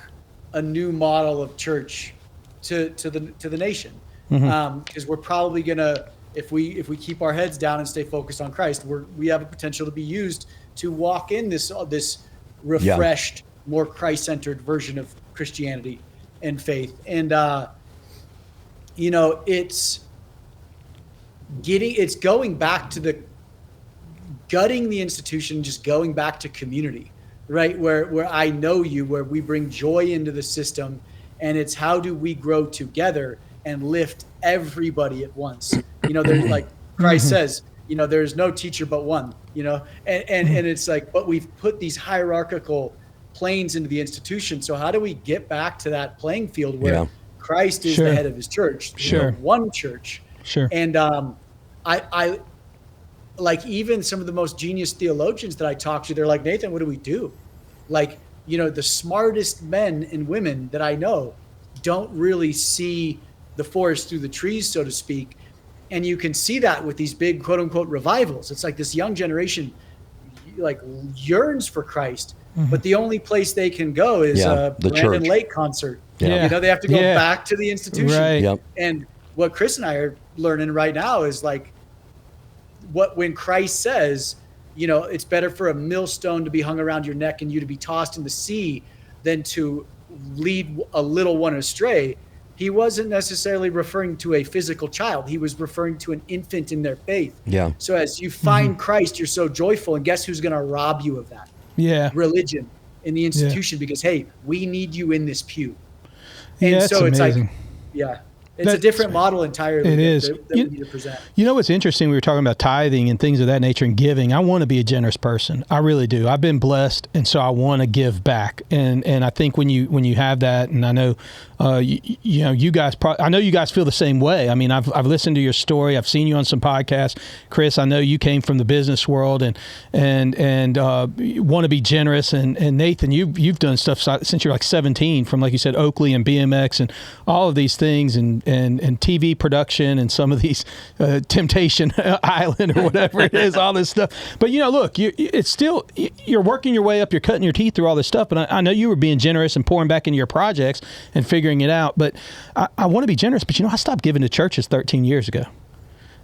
a new model of church to the nation? Because we're probably gonna, if we keep our heads down and stay focused on Christ, we have a potential to be used to walk in this refreshed, more Christ-centered version of Christianity and faith. And it's going back to gutting the institution, just going back to community, right? Where I know you, where we bring joy into the system, and it's how do we grow together and lift everybody at once. There's like Christ says, there's no teacher but one, and it's like, but we've put these hierarchical planes into the institution. So how do we get back to that playing field where Christ is the head of his church, one church? And I like, even some of the most genius theologians that I talk to, they're like, Nathan, what do we do? Like, the smartest men and women that I know don't really see the forest through the trees, so to speak. And you can see that with these big quote unquote revivals. It's like this young generation like yearns for Christ, but the only place they can go is a Brandon Lake concert. They have to go back to the institution. Right. And what Chris and I are learning right now is like, when Christ says, it's better for a millstone to be hung around your neck and you to be tossed in the sea than to lead a little one astray, he wasn't necessarily referring to a physical child. He was referring to an infant in their faith. Yeah. So as you find Christ, you're so joyful, and guess who's going to rob you of that? Religion in the institution, because, hey, we need you in this pew. And so it's amazing. It's a different model entirely. It is. That we need to present. What's interesting? We were talking about tithing and things of that nature and giving. I want to be a generous person. I really do. I've been blessed, and so I want to give back. And I think when you have that, and I know, you guys. I know you guys feel the same way. I mean, I've listened to your story. I've seen you on some podcasts, Chris. I know you came from the business world and want to be generous. And Nathan, you've done stuff since you're like 17, from, like you said, Oakley and BMX and all of these things, and TV production and some of these Temptation Island or whatever it is, all this stuff. But look, it's still, you're working your way up. You're cutting your teeth through all this stuff. But I know you were being generous and pouring back into your projects and figuring it out. But I want to be generous. But I stopped giving to churches 13 years ago.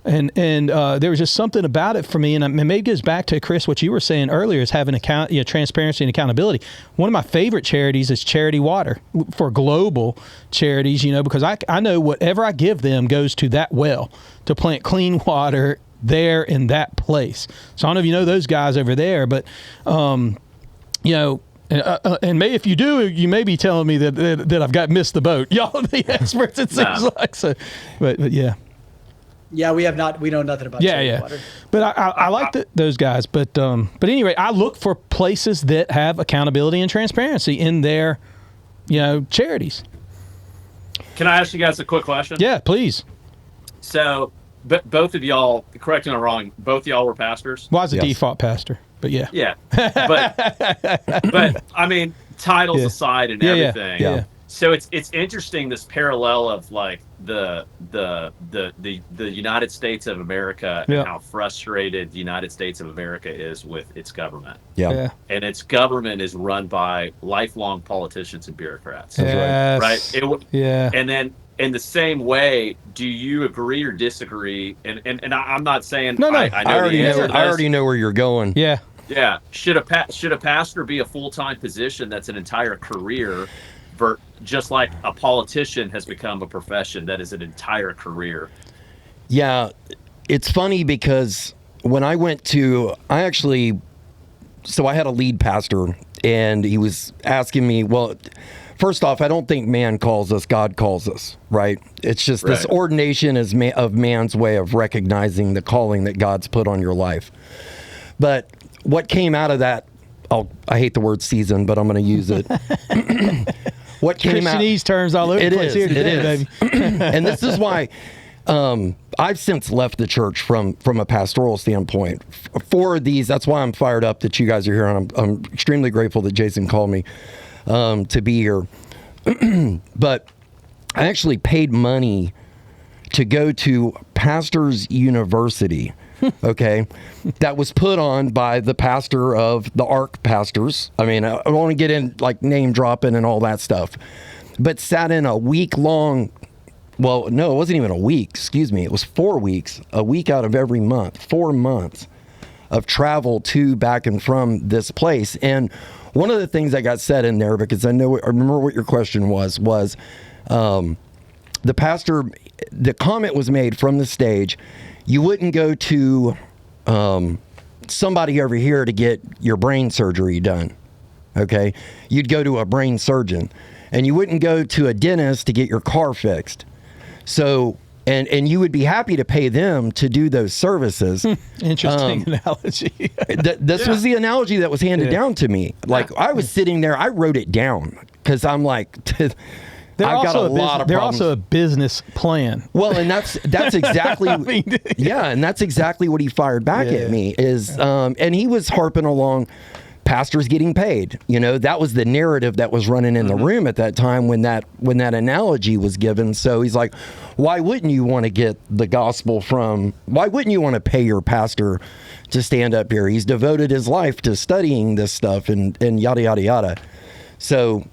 And there was just something about it for me, and maybe it goes back to, Chris, what you were saying earlier, is having transparency and accountability. One of my favorite charities is Charity Water, for global charities, because I know whatever I give them goes to that well to plant clean water there in that place. So I don't know if you know those guys over there, but and maybe if you do, you may be telling me that I've missed the boat. Y'all are the experts, it seems like. So, but yeah. Yeah, we have not. We know nothing about water. But I like those guys. But anyway, I look for places that have accountability and transparency in their, charities. Can I ask you guys a quick question? Yeah, please. So, but both of y'all, correct me if I'm wrong, both of y'all were pastors? Well, I was a default pastor, but yeah. Yeah. But I mean, titles aside and everything. Yeah. So it's interesting, this parallel of like the United States of America and how frustrated the United States of America is with its government. Yeah. And its government is run by lifelong politicians and bureaucrats. Yes. Right? And then in the same way, do you agree or disagree? And I'm not saying I already know where you're going. Yeah. Yeah. Should a pastor be a full-time position that's an entire career? Just like a politician has become a profession that is an entire career. Yeah, it's funny because when I had a lead pastor, and he was asking me, well, first off, I don't think man calls us, God calls us, right? It's just this ordination is of man's way of recognizing the calling that God's put on your life. But what came out of that, I hate the word season, but I'm going to use it. What came Christianese terms all over the place here today, baby. And this is why I've since left the church from a pastoral standpoint. For these, that's why I'm fired up that you guys are here, and I'm extremely grateful that Jason called me to be here. But I actually paid money to go to Pastors University. Okay, that was put on by the pastor of the ARC pastors. I mean, I don't want to get in like name dropping and all that stuff, but sat in a week-long, well, no, it wasn't even a week, excuse me. It was 4 weeks, a week out of every month, 4 months of travel to, back, and from this place. And one of the things that got said in there, because I remember what your question was the pastor, the comment was made from the stage, you wouldn't go to somebody over here to get your brain surgery done, okay? You'd go to a brain surgeon. And you wouldn't go to a dentist to get your car fixed. So, and you would be happy to pay them to do those services. Interesting analogy. This was the analogy that was handed down to me. Like, I was sitting there, I wrote it down, because I'm like... I've got a lot of problems. They're also a business plan. Well, and that's exactly and that's exactly what he fired back at me is, and he was harping along pastors getting paid. You know, that was the narrative that was running in the room at that time when that analogy was given. So he's like, why wouldn't you want to get the gospel why wouldn't you want to pay your pastor to stand up here? He's devoted his life to studying this stuff and yada, yada, yada. So,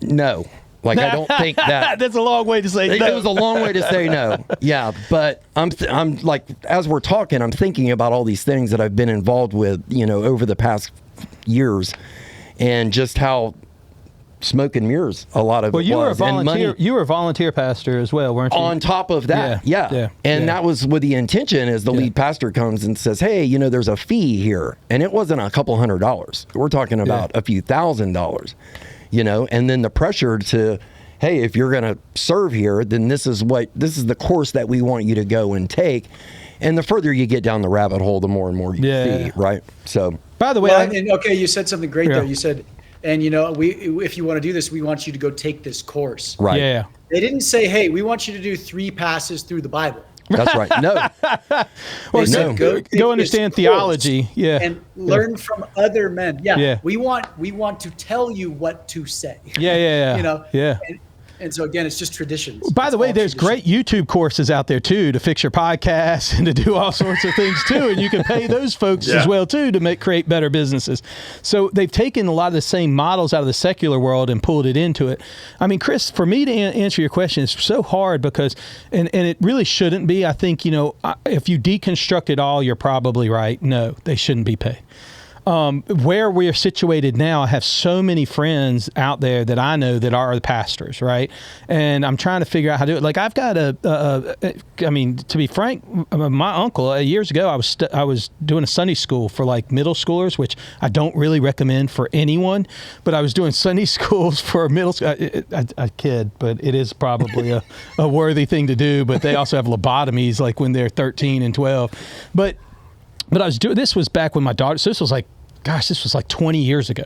no. Like, I don't think that... That's a long way to say no. It was a long way to say no. Yeah, but I'm like, as we're talking, I'm thinking about all these things that I've been involved with, you know, over the past years, and just how smoke and mirrors a lot of it was. You were a volunteer pastor as well, weren't you? On top of that, and that was with the intention is the lead pastor comes and says, hey, you know, there's a fee here. And it wasn't a couple $100. We're talking about a few $1,000s. You know, and then the pressure to, hey, if you're going to serve here, then this is the course that we want you to go and take. And the further you get down the rabbit hole, the more and more you see, right? So, by the way, you said something great there. You said, and you know, if you want to do this, we want you to go take this course. Right. Yeah. They didn't say, hey, we want you to do 3 passes through the Bible. That's right. No. Well, go understand theology. Yeah. And learn from other men. Yeah. We want to tell you what to say. Yeah. You know. Yeah. And so again, it's just traditions. By the way, there's great YouTube courses out there too to fix your podcast and to do all sorts of things too, and you can pay those folks as well too to create better businesses. So they've taken a lot of the same models out of the secular world and pulled it into it. I mean, Chris, for me to answer your question is so hard because, and it really shouldn't be. I think, you know, if you deconstruct it all, you're probably right. No, they shouldn't be paid. Where we're situated now, I have so many friends out there that I know that are the pastors, right? And I'm trying to figure out how to do it. Like, I've got I mean, to be frank, my uncle, years ago, I was doing a Sunday school for like middle schoolers, which I don't really recommend for anyone, but I was doing Sunday schools for middle school. I kid, but it is probably a worthy thing to do, but they also have lobotomies like when they're 13 and 12. But I was doing, this was back when my daughter, so this was like gosh, this was like 20 years ago.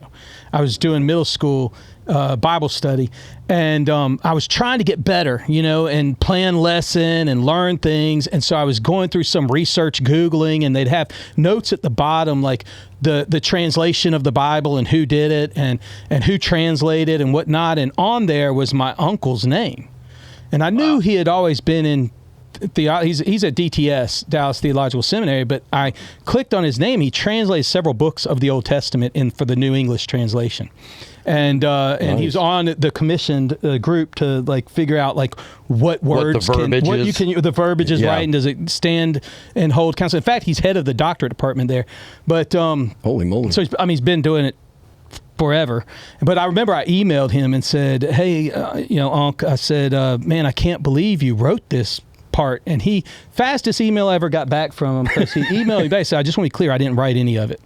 I was doing middle school Bible study, and I was trying to get better, and plan lesson and learn things. And so I was going through some research, Googling, and they'd have notes at the bottom, like the translation of the Bible and who did it and who translated and whatnot. And on there was my uncle's name. And I knew he had always been in he's at DTS, Dallas Theological Seminary, but I clicked on his name. He translated several books of the Old Testament for the New English translation. And nice. And he was on the commissioned group to like figure out like what words the verbiage is right, and does it stand and hold counsel. In fact, he's head of the doctorate department there. But holy moly! So he's been doing it forever. But I remember I emailed him and said, "Hey, Unc," I said, "Man, I can't believe you wrote this part." And he, fastest email I ever got back from him, because he emailed me back, said, "I just want to be clear, I didn't write any of it."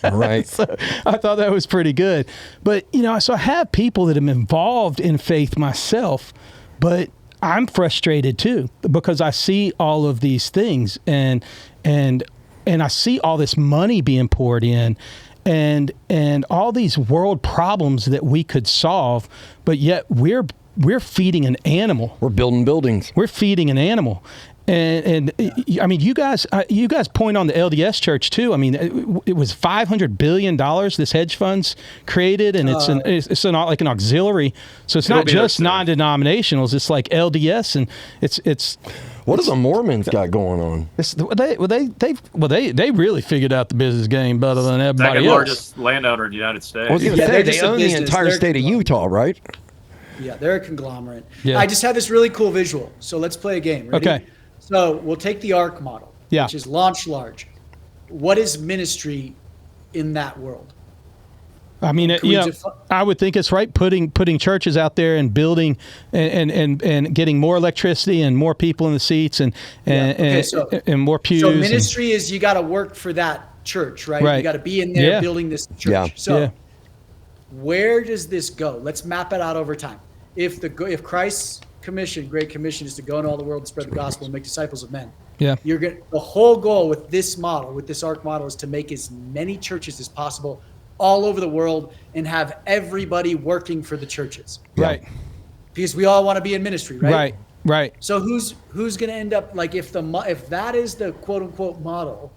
Right. So I thought that was pretty good. But so I have people that am involved in faith myself, but I'm frustrated too, because I see all of these things and I see all this money being poured in and all these world problems that we could solve, but yet we're feeding an animal. We're building buildings. We're feeding an animal. And I mean, you guys point on the LDS Church too. I mean, it was $500 billion this hedge fund's created, and it's like an auxiliary. So it's not just non-denominationals. It's like LDS, and it's. What does the Mormons got going on? They really figured out the business game better than everybody Second else. largest landowner in the United States. I was going to say they own the entire state of Utah, right? Yeah, they're a conglomerate. Yeah. I just had this really cool visual. So let's play a game. Ready? Okay. So we'll take the ARC model, which is launch large. What is ministry in that world? I mean, I would think it's right putting churches out there and building and getting more electricity and more people in the seats and more pews. So ministry is you got to work for that church, right? You got to be in there building this church. Yeah. So where does this go? Let's map it out over time. If Christ's Great Commission is to go into all the world and spread the gospel and make disciples of men. Yeah. The whole goal with this model, with this ARC model, is to make as many churches as possible all over the world and have everybody working for the churches. Right. Because we all want to be in ministry, right? Right. So who's going to end up, like, if that is the quote unquote model,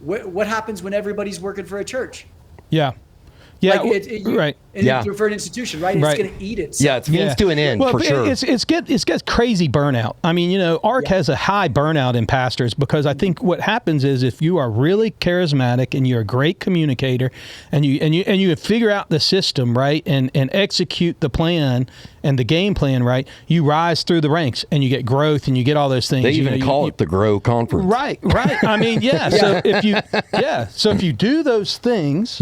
what happens when everybody's working for a church? Yeah. Yeah, right. For an institution, right? It's going to eat it. Yeah, it's means to an end, for sure. It's got crazy burnout. I mean, ARC has a high burnout in pastors, because I think what happens is if you are really charismatic and you're a great communicator and you figure out the system, right, and execute the plan and the game plan, right, you rise through the ranks and you get growth and you get all those things. They even call it the Grow Conference. Right. I mean, So if you do those things,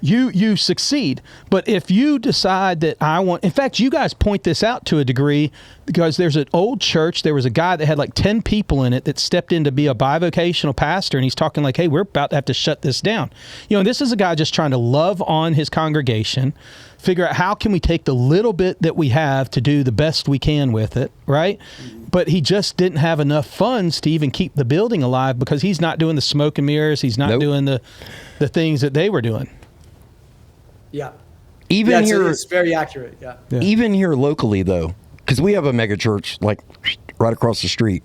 you succeed. But if you decide that in fact, you guys point this out to a degree, because there's an old church, there was a guy that had like 10 people in it that stepped in to be a bivocational pastor, and he's talking like, hey, we're about to have to shut this down. This is a guy just trying to love on his congregation, figure out how can we take the little bit that we have to do the best we can with it, right? But he just didn't have enough funds to even keep the building alive, because he's not doing the smoke and mirrors, he's not doing the things that they were doing. Yeah. Even here, it's very accurate. Yeah. Even here locally, though, because we have a megachurch like right across the street.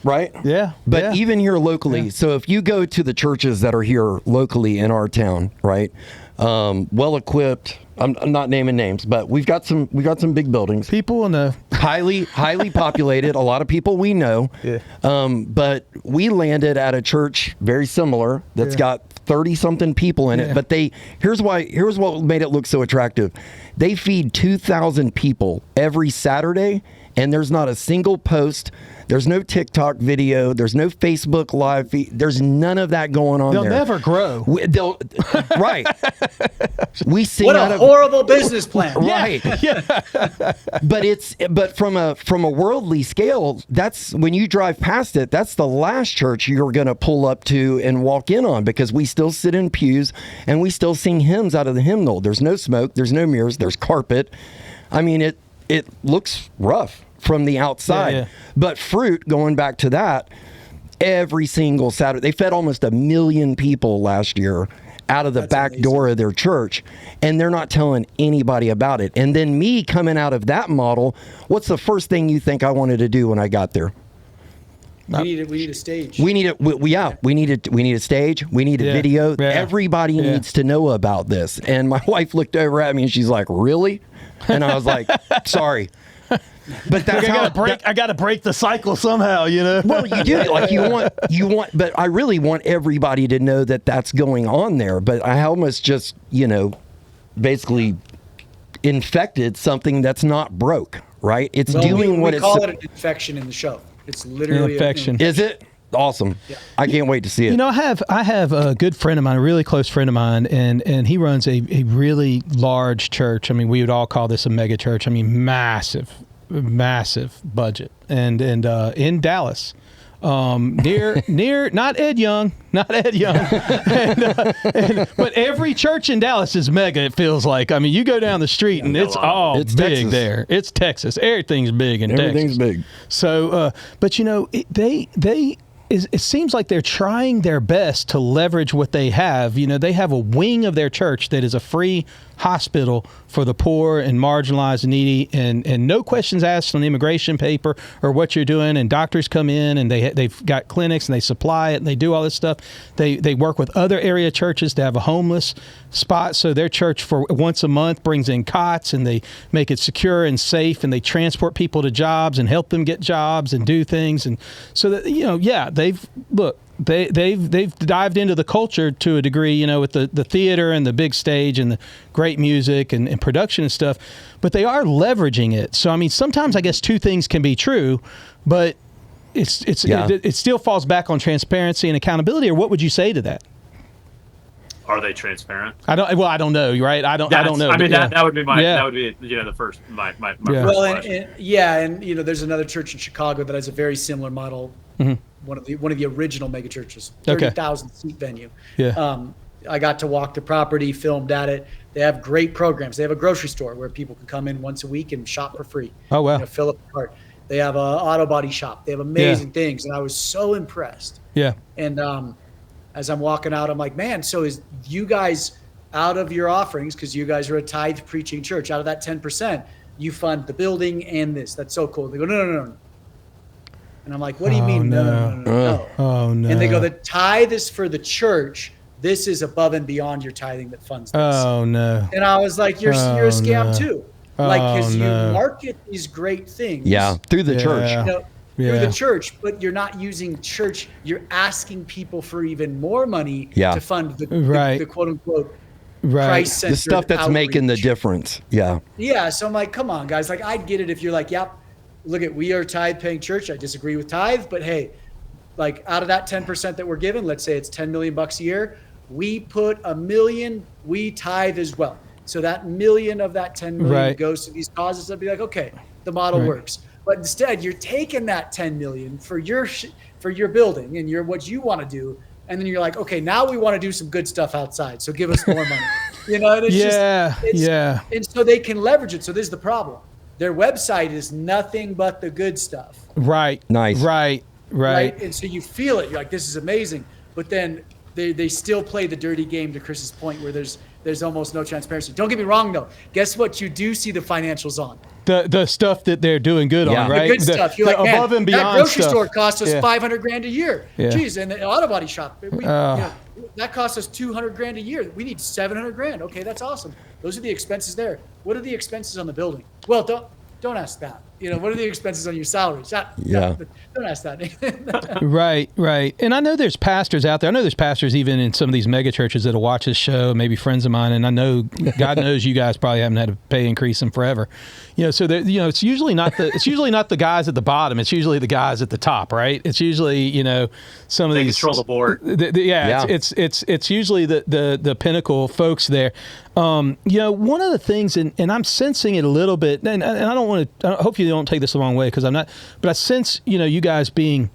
Right? Yeah. But even here locally, so if you go to the churches that are here locally in our town, right? Well equipped. I'm not naming names, but we've got some big buildings. People in the highly populated. A lot of people we know. Yeah. But we landed at a church very similar that's got 30-something people in it. But here's what made it look so attractive. They feed 2,000 people every Saturday, and there's not a single post. There's no TikTok video. There's no Facebook live feed. There's none of that going on. They'll never grow. Right. We sing what a horrible business plan. Right. But from a worldly scale, that's when you drive past it, that's the last church you're going to pull up to and walk in on, because we still sit in pews and we still sing hymns out of the hymnal. There's no smoke. There's no mirrors. There's carpet. I mean, it looks rough from the outside. But fruit, going back to that, every single Saturday. They fed almost 1 million people last year out of the back door of their church, and they're not telling anybody about it. And then me coming out of that model, what's the first thing you think I wanted to do when I got there? We need a stage. We need a stage. We need a video. Yeah. Everybody needs to know about this. And my wife looked over at me and she's like, "Really?" And I was like, "Sorry." But that's I gotta break the cycle somehow, you know. Well, you do. Like you want, but I really want everybody to know that that's going on there. But I almost just, basically infected something that's not broke, right? It's doing what we it's. call it an infection in the show. It's literally infection. Is it? Awesome. Yeah. I can't wait to see it. I have a good friend of mine, a really close friend of mine, and he runs a really large church. I mean, we would all call this a mega church. I mean, massive budget. And in Dallas. Near not Ed Young, but every church in Dallas is mega. It feels like. I mean, you go down the street and it's big Texas. there. It's Texas. Everything's big in Texas. Everything's big. So, but it seems like they're trying their best to leverage what they have. They have a wing of their church that is a free hospital for the poor and marginalized and needy, and no questions asked on the immigration paper or what you're doing. And doctors come in and they've got clinics and they supply it and they do all this stuff. They work with other area churches to have a homeless spot. So their church for once a month brings in cots and they make it secure and safe, and they transport people to jobs and help them get jobs and do things. And so that, they've dived into the culture to a degree, with the theater and the big stage and the great music and production and stuff, but they are leveraging it. So, I mean, sometimes I guess two things can be true, but it still falls back on transparency and accountability. Or what would you say to that? Are they transparent? I don't know. Right. I don't know. I mean, that would be the first, my first question. And there's another church in Chicago that has a very similar model. Mm-hmm. One of the original mega churches, 30,000 seat venue. Yeah. I got to walk the property, filmed at it. They have great programs. They have a grocery store where people can come in once a week and shop for free. Oh, wow. Fill up the cart. They have an auto body shop. They have amazing things. And I was so impressed. Yeah. And as I'm walking out, I'm like, man, so is you guys out of your offerings, because you guys are a tithe preaching church, out of that 10%, you fund the building and this. That's so cool. They go, no. And I'm like, what do you mean? No. Oh, no. And they go, the tithe is for the church. This is above and beyond your tithing that funds this. Oh, no. And I was like, you're a scam too. Because you market these great things. Yeah, through the church. Through the church, but you're not using church. You're asking people for even more money to fund the quote unquote Christ-centered the stuff that's outreach. making the difference. Yeah. Yeah. So I'm like, come on, guys. Like, I'd get it if you're like, yep, we are a tithe-paying church. I disagree with tithe, but hey, like out of that 10% that we're given, let's say it's $10 million a year, we put $1 million, we tithe as well. So that $1 million of that $10 million goes to these causes. I'd be like, okay, the model works. But instead, you're taking that $10 million for your building and what you want to do, and then you're like, okay, now we want to do some good stuff outside, so give us more money. And it's and so they can leverage it. So this is the problem. Their website is nothing but the good stuff. Right. Nice. Right. And so you feel it. You're like, this is amazing. But then they still play the dirty game, to Chris's point, where there's almost no transparency. Don't get me wrong, though. Guess what? You do see the financials on. The stuff that they're doing good on, right? The good stuff. You're like, man, above and beyond that grocery stuff. store cost us $500,000 a year. Yeah. Jeez, and the auto body shop, that cost us $200,000 a year. We need $700,000. Okay, that's awesome. Those are the expenses there. What are the expenses on the building? Well, don't ask that. What are the expenses on your salaries? Don't ask that. Right. And I know there's pastors out there. I know there's pastors even in some of these mega churches that'll watch this show, maybe friends of mine. And I know, God knows, you guys probably haven't had a pay increase in forever. So it's usually not the guys at the bottom. It's usually the guys at the top, right? It's usually some of these control the board. It's usually the pinnacle folks there. One of the things, and I'm sensing it a little bit, and I don't want to. I hope you don't take this the wrong way, because I'm not. But I sense, you guys being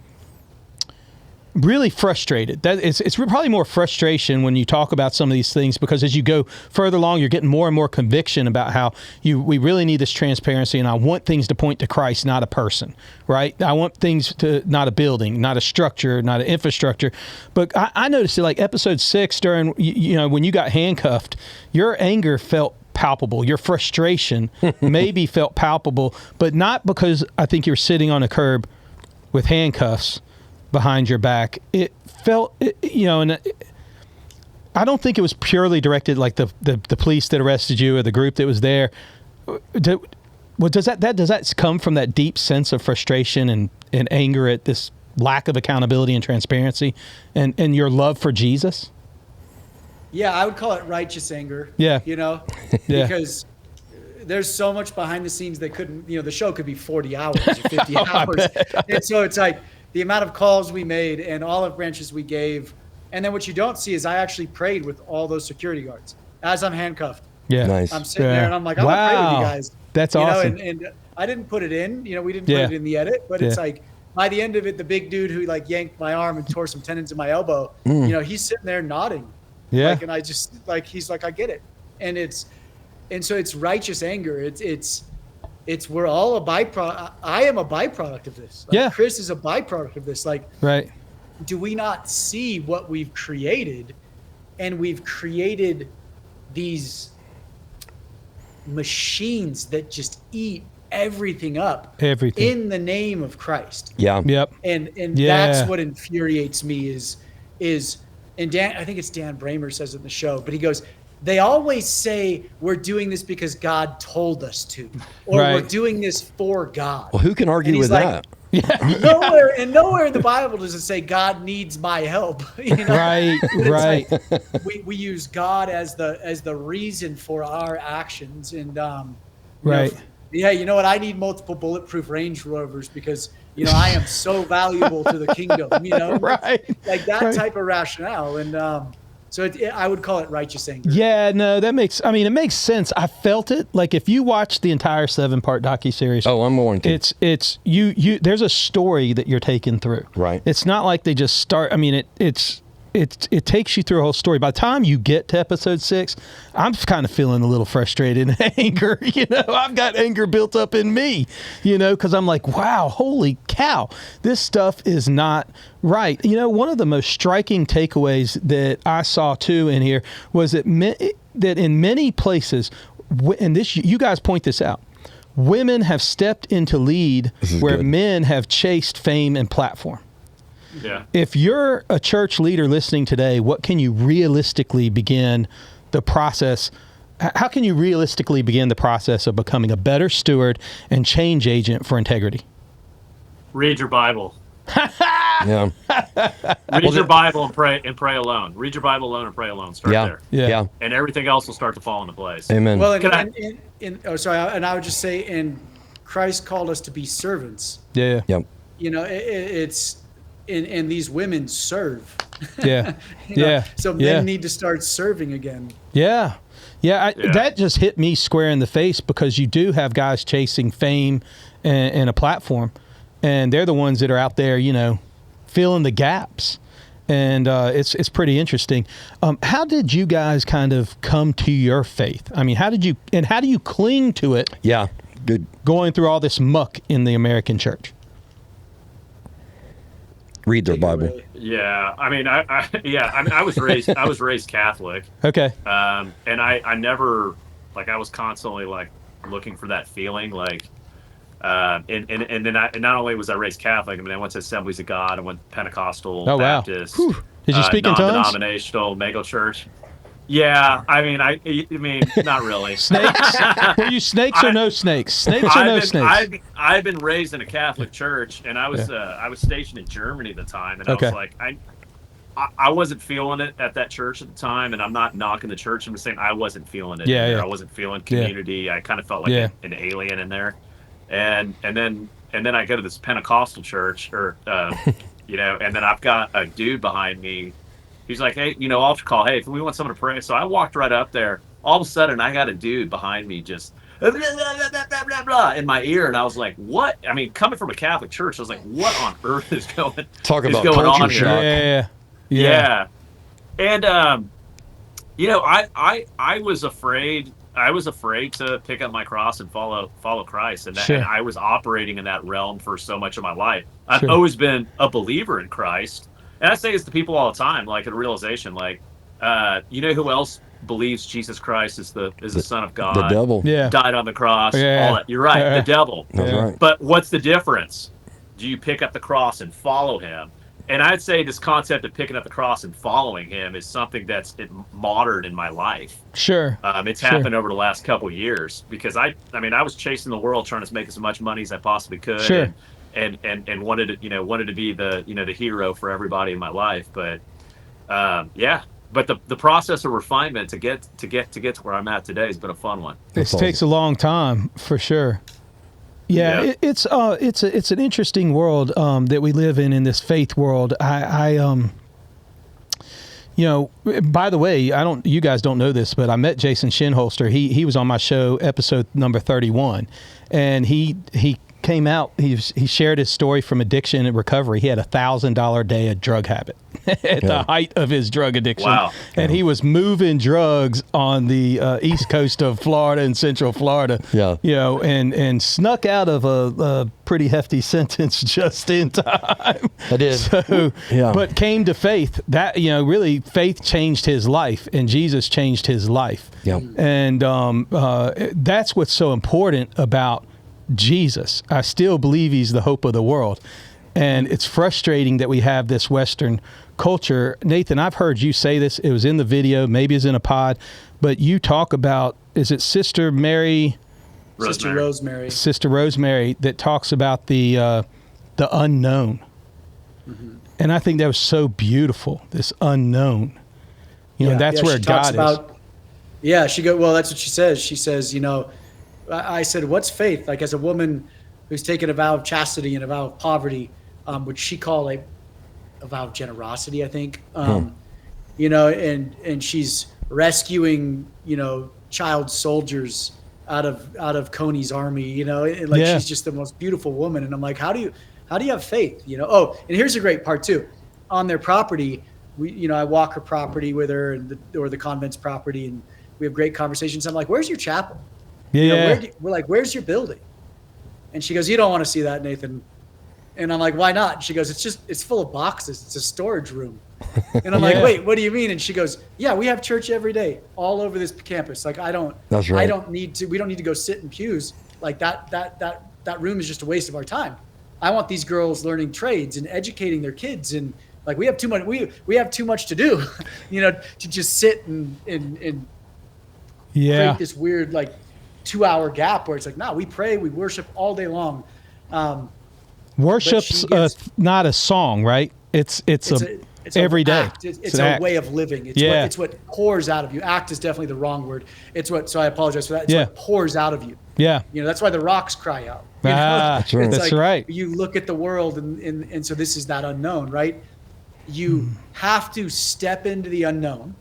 really frustrated. That it's probably more frustration when you talk about some of these things, because as you go further along, you're getting more and more conviction about how we really need this transparency, and I want things to point to Christ, not a person, right? I want things to, not a building, not a structure, not an infrastructure. But I noticed it, like episode 6, during, when you got handcuffed, your anger felt palpable. Your frustration maybe felt palpable, but not because I think you're sitting on a curb with handcuffs behind your back. It felt, and I don't think it was purely directed like the police that arrested you or the group that was there. Does that come from that deep sense of frustration and anger at this lack of accountability and transparency and your love for Jesus? Yeah, I would call it righteous anger. Yeah. Yeah. Because there's so much behind the scenes that couldn't, the show could be 40 hours or 50 hours. And so it's like the amount of calls we made and olive branches we gave. And then what you don't see is I actually prayed with all those security guards as I'm handcuffed. Yeah. Nice. I'm sitting there and I'm like, I'm going to pray with you guys. That's awesome. And I didn't put it in, we didn't put it in the edit, but it's like, by the end of it, the big dude who like yanked my arm and tore some tendons in my elbow, he's sitting there nodding. Yeah. And I just he's like, I get it. And so it's righteous anger. It's we're all a byproduct. I am a byproduct of this. Chris is a byproduct of this. Right. Do we not see what we've created? And we've created these machines that just eat everything up. Everything. In the name of Christ. Yeah. Yep. And that's what infuriates me is and Dan, I think it's Dan Bramer says it in the show, but he goes, they always say we're doing this because God told us to, or we're doing this for God. Well, who can argue with that? Nowhere in the Bible does it say God needs my help. Right. Like, we use God as the reason for our actions, and you know what? I need multiple bulletproof Range Rovers because I am so valuable to the kingdom. Like that type of rationale, and so I would call it righteous anger. Yeah, no, it makes sense. I felt it. Like if you watch the entire 7-part docu-series. Oh, I'm going to. It's you. There's a story that you're taking through. Right. It's not like they just start. I mean, it takes you through a whole story. By the time you get to episode 6, I'm kind of feeling a little frustrated and anger. I've got anger built up in me, because I'm like, wow, holy cow, this stuff is not right. One of the most striking takeaways that I saw too in here was that in many places, and this, you guys point this out, women have stepped into lead where men have chased fame and platform. Yeah. If you're a church leader listening today, what can you realistically begin the process? How can you realistically begin the process of becoming a better steward and change agent for integrity? Read your Bible. Yeah. Read your Bible and pray alone. Read your Bible alone and pray alone. Start there. Yeah. And everything else will start to fall into place. Amen. Well, and I would just say, and Christ called us to be servants. Yeah. Yep. It's. And these women serve. Yeah. So men need to start serving again. Yeah. That just hit me square in the face, because you do have guys chasing fame and a platform, and they're the ones that are out there, filling the gaps. And it's pretty interesting. How did you guys kind of come to your faith? I mean, how do you cling to it? Yeah. Good. Going through all this muck in the American church. Read their Bible. Yeah, I mean, I was raised Catholic. Okay. And I never, I was constantly looking for that feeling, and then not only was I raised Catholic, I mean, I went to Assemblies of God, I went Pentecostal, Baptist. Wow. Did you speak in tongues? Non-denominational, megachurch. Yeah, I mean, not really. Snakes? Were you snakes or no snakes? Snakes or no snakes? I've been raised in a Catholic church, and I was stationed in Germany at the time, and I was like, I wasn't feeling it at that church at the time, and I'm not knocking the church. I'm just saying I wasn't feeling it. I wasn't feeling community. I kind of felt like an alien in there, and then I go to this Pentecostal church, and then I've got a dude behind me. He's like, hey, altar call. Hey, we want someone to pray. So I walked right up there. All of a sudden, I got a dude behind me just blah, blah, blah, blah, in my ear, and I was like, "What?" I mean, coming from a Catholic church, I was like, "What on earth is going on here?" Yeah. And you know, I was afraid. I was afraid to pick up my cross and follow Christ, and, and I was operating in that realm for so much of my life. I've always been a believer in Christ, and I say this to people all the time, like a realization, like, you know who else believes Jesus Christ is the Son of God? The devil. Died on the cross. All that. You're right, the devil. That's right. But what's the difference? Do you pick up the cross and follow him? And I'd say this concept of picking up the cross and following him is something that's modern in my life. It's happened over the last couple of years, because I mean, I was chasing the world, trying to make as much money as I possibly could, and wanted to be the hero for everybody in my life. But but the process of refinement to get to where I'm at today has been a fun one. This takes a long time, for sure. Yeah, it's an interesting world that we live in this faith world. I by the way, you guys don't know this, but I met Jason Shinholster. He was on my show, episode number 31, and he came out. He shared his story from addiction and recovery. He had $1,000 day of drug habit at the height of his drug addiction. Wow. And he was moving drugs on the east coast of Florida and Central Florida. Yeah. You know, and snuck out of a pretty hefty sentence just in time. I did. So, but came to faith. That, really faith changed his life, and Jesus changed his life. Yeah. And that's what's so important about Jesus. I still believe he's the hope of the world. And it's frustrating that we have this Western culture. Nathan, I've heard you say this. It was in the video, maybe it's in a pod, but you talk about, is it Sister Rosemary, that talks about the unknown. Mm-hmm. And I think that was so beautiful, this unknown. That's where God is. Well, that's what she says. She says, I said, what's faith? Like, as a woman who's taken a vow of chastity and a vow of poverty, which she called a vow of generosity, I think, and she's rescuing, child soldiers out of Coney's army, she's just the most beautiful woman. And I'm like, how do you have faith? Oh, and here's a great part too. On their property, I walk her property with her or the convent's property, and we have great conversations. I'm like, where's your chapel? We're like, where's your building? And she goes, you don't want to see that, Nathan. And I'm like, why not? And she goes, it's full of boxes. It's a storage room. And I'm like, wait, what do you mean? And she goes, yeah, we have church every day all over this campus. Like, That's right. we don't need to go sit in pews. Like that room is just a waste of our time. I want these girls learning trades and educating their kids. And like, we have too much, we have too much to do, to just sit and create this weird, 2-hour gap where it's like, no, we pray, we worship all day long. Worship's not a song, right? It's every day. Act. It's a way of living. It's what pours out of you. Act is definitely the wrong word. So I apologize for that. It's what pours out of you. Yeah. That's why the rocks cry out. That's right. That's right. You look at the world and so this is that unknown, right? You have to step into the unknown,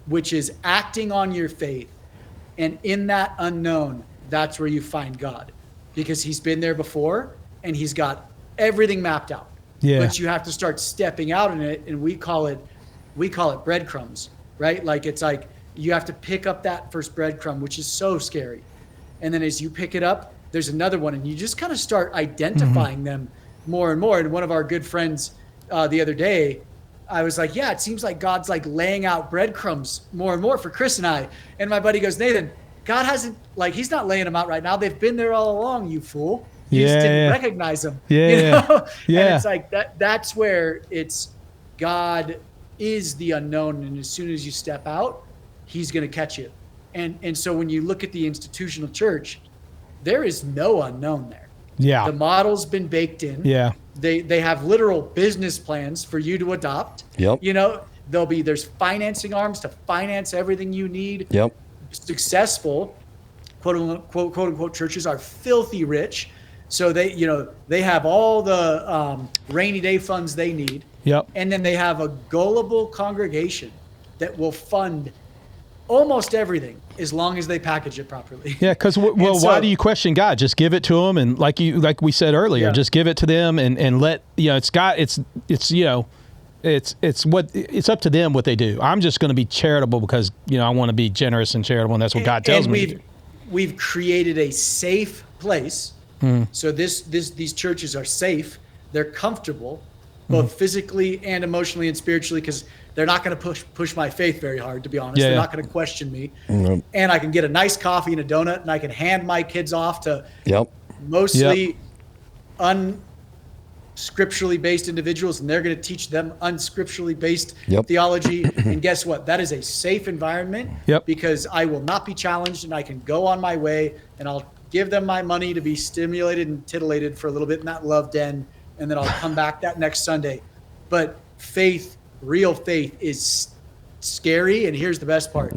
which is acting on your faith. And in that unknown, that's where you find God, because he's been there before and he's got everything mapped out. Yeah. But you have to start stepping out in it, and we call it breadcrumbs, right? Like, it's like you have to pick up that first breadcrumb, which is so scary. And then as you pick it up, there's another one, and you just kind of start identifying them more and more. And one of our good friends the other day, I was like, yeah, it seems like God's like laying out breadcrumbs more and more for Chris and I. And my buddy goes, Nathan, God hasn't, he's not laying them out right now. They've been there all along, you fool. You just didn't recognize them. Yeah. And it's like that's where it's God is the unknown. And as soon as you step out, he's going to catch you. And so when you look at the institutional church, there is no unknown there. Yeah. The model's been baked in. Yeah. They have literal business plans for you to adopt. Yep. There's financing arms to finance everything you need. Yep. Successful, quote unquote churches are filthy rich. So they have all the rainy day funds they need. Yep. And then they have a gullible congregation that will fund almost everything, as long as they package it properly. Yeah, because why do you question God? Just give it to them, and like we said earlier, just give it to them, and let it's up to them what they do. I'm just going to be charitable because I want to be generous and charitable, and that's what God tells me to do. We've created a safe place. So these churches are safe. They're comfortable, both physically and emotionally and spiritually, because they're not going to push my faith very hard, to be honest. They're not going to question me. And I can get a nice coffee and a donut, and I can hand my kids off to mostly unscripturally based individuals, and they're going to teach them unscripturally based theology. And guess what? That is a safe environment because I will not be challenged, and I can go on my way, and I'll give them my money to be stimulated and titillated for a little bit in that love den, and then I'll come back that next Sunday. But faith, real faith, is scary, and here's the best part.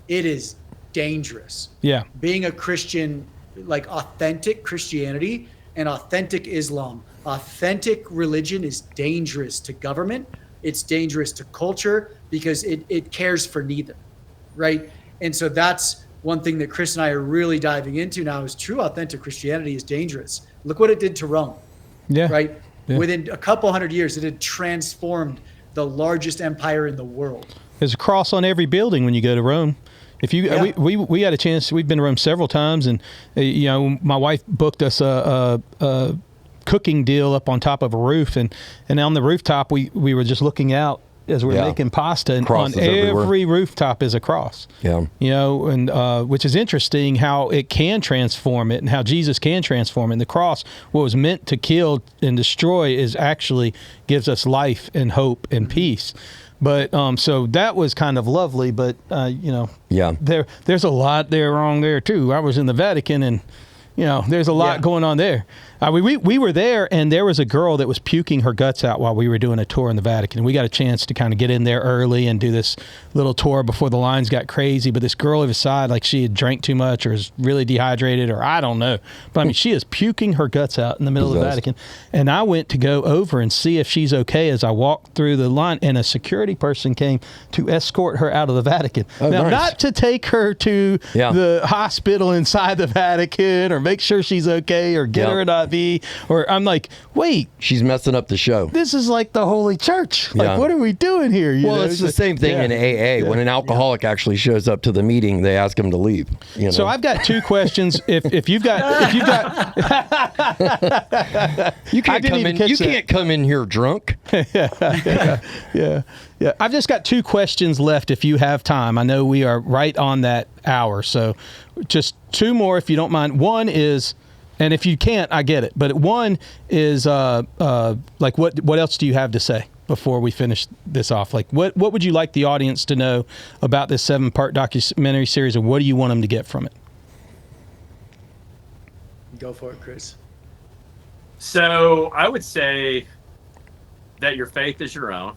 It is dangerous. Yeah. Being a Christian, like authentic Christianity and authentic Islam, authentic religion is dangerous to government. It's dangerous to culture because it cares for neither, right? And so that's one thing that Chris and I are really diving into now is true authentic Christianity is dangerous. Look what it did to Rome. Yeah. Right? Yeah. Within a couple hundred years, it had transformed the largest empire in the world. There's a cross on every building when you go to Rome. If you, we had a chance. We've been to Rome several times, and my wife booked us a cooking deal up on top of a roof, and on the rooftop we were just looking out as we were making pasta, and on every rooftop is a cross. Yeah, and which is interesting how it can transform it, and how Jesus can transform it. And the cross, what was meant to kill and destroy, is actually gives us life and hope and peace. But so that was kind of lovely, but there's a lot there wrong there too. I was in the Vatican, and there's a lot going on there. We were there, and there was a girl that was puking her guts out while we were doing a tour in the Vatican. And we got a chance to kind of get in there early and do this little tour before the lines got crazy. But this girl beside, like she had drank too much or was really dehydrated, or I don't know. But I mean, she is puking her guts out in the middle of the Vatican. And I went to go over and see if she's okay as I walked through the line, and a security person came to escort her out of the Vatican. Now, not to take her to the hospital inside the Vatican or make sure she's okay or get her an IV. Or I'm like, wait, she's messing up the show. This is like the Holy Church. Like, what are we doing here? It's the same thing in AA. When an alcoholic actually shows up to the meeting, they ask him to leave. So I've got two questions. If you've got, you can't come in here drunk. Yeah. I've just got two questions left. If you have time, I know we are right on that hour. So just two more, if you don't mind. One is, and if you can't, I get it. But one is like, what else do you have to say before we finish this off? Like, what would you like the audience to know about this 7-part documentary series, and what do you want them to get from it? Go for it, Chris. So I would say that your faith is your own.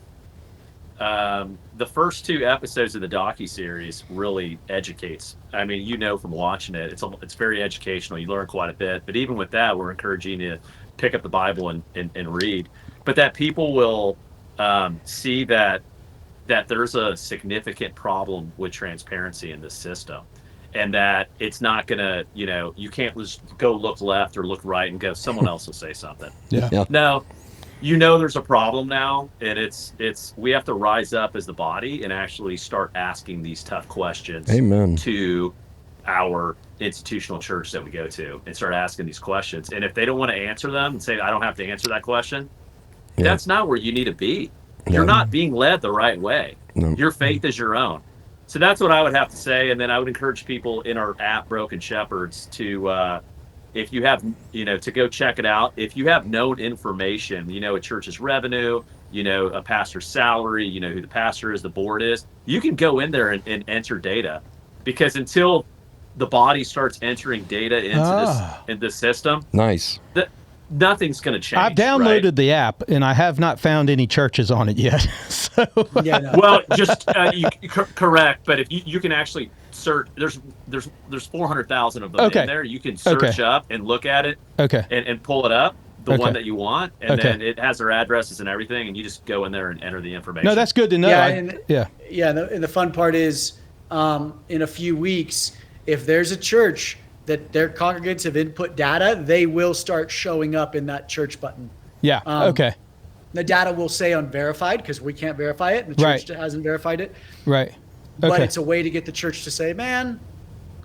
The first 2 episodes of the docu-series really educates. I mean, from watching it, it's very educational. You learn quite a bit. But even with that, we're encouraging you to pick up the Bible and read. But that people will see that there's a significant problem with transparency in this system. And that it's not going to, you can't just go look left or look right and go, someone else will say something. No. There's a problem now, and we have to rise up as the body and actually start asking these tough questions to our institutional church that we go to, and start asking these questions. And if they don't want to answer them and say, I don't have to answer that question, that's not where you need to be. You're not being led the right way. Your faith is your own. So that's what I would have to say. And then I would encourage people in our app, Broken Shepherds, to if you have, to go check it out. If you have known information, a church's revenue, a pastor's salary, who the pastor is, the board is, you can go in there and enter data, because until the body starts entering data into this system, nothing's going to change. I've downloaded the app, and I have not found any churches on it yet. Well, just correct. But if you can actually search, there's 400,000 of them in there. You can search up and look at it. And pull it up, the one that you want, and then it has their addresses and everything, and you just go in there and enter the information. No, that's good to know. And the fun part is, in a few weeks, if there's a church that their congregants have input data, they will start showing up in that church button. Yeah. Okay. The data will say unverified because we can't verify it, and the church hasn't verified it. Right. Okay. But it's a way to get the church to say, man,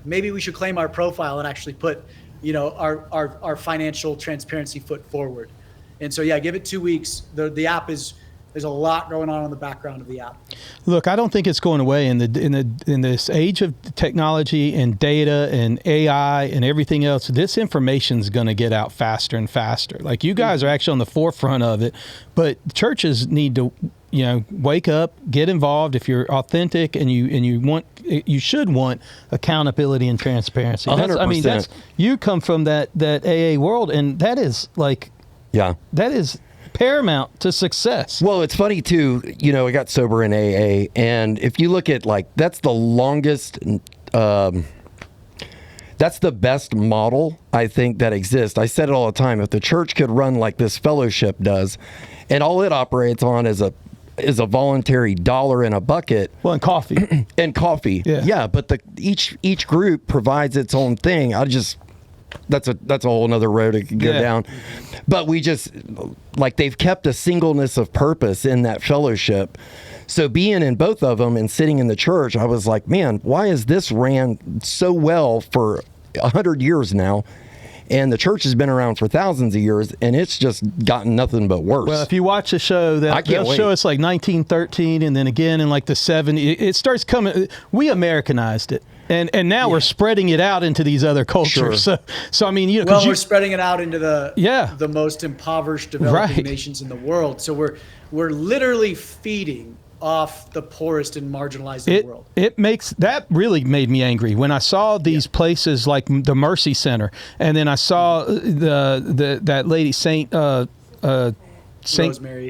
maybe we should claim our profile and actually put, our financial transparency foot forward. And so, give it 2 weeks. The app there's a lot going on in the background of the app. Look, I don't think it's going away in this age of technology and data and AI and everything else. This information is going to get out faster and faster. Like, you guys are actually on the forefront of it, but churches need to, wake up, get involved. If you're authentic and you should want accountability and transparency. 100%. You come from that AA world, and that is that is paramount to success. Well, it's funny too, I got sober in AA, and if you look at that's the longest, that's the best model I think that exists. I said it all the time. If the church could run like this fellowship does, and all it operates on is a voluntary dollar in a bucket. Well, and coffee. Yeah, but each group provides its own thing. That's a whole nother road it could go down. But we just, they've kept a singleness of purpose in that fellowship. So being in both of them and sitting in the church, I was like, man, why is this ran so well for 100 years now? And the church has been around for thousands of years, and it's just gotten nothing but worse. Well, if you watch the show, they'll show us 1913, and then again in the 70s. It starts coming. We Americanized it. And now we're spreading it out into these other cultures. Sure. So I mean, we're spreading it out into the most impoverished developing nations in the world. So we're literally feeding off the poorest and marginalized in the world. That really made me angry when I saw these places like the Mercy Center, and then I saw that lady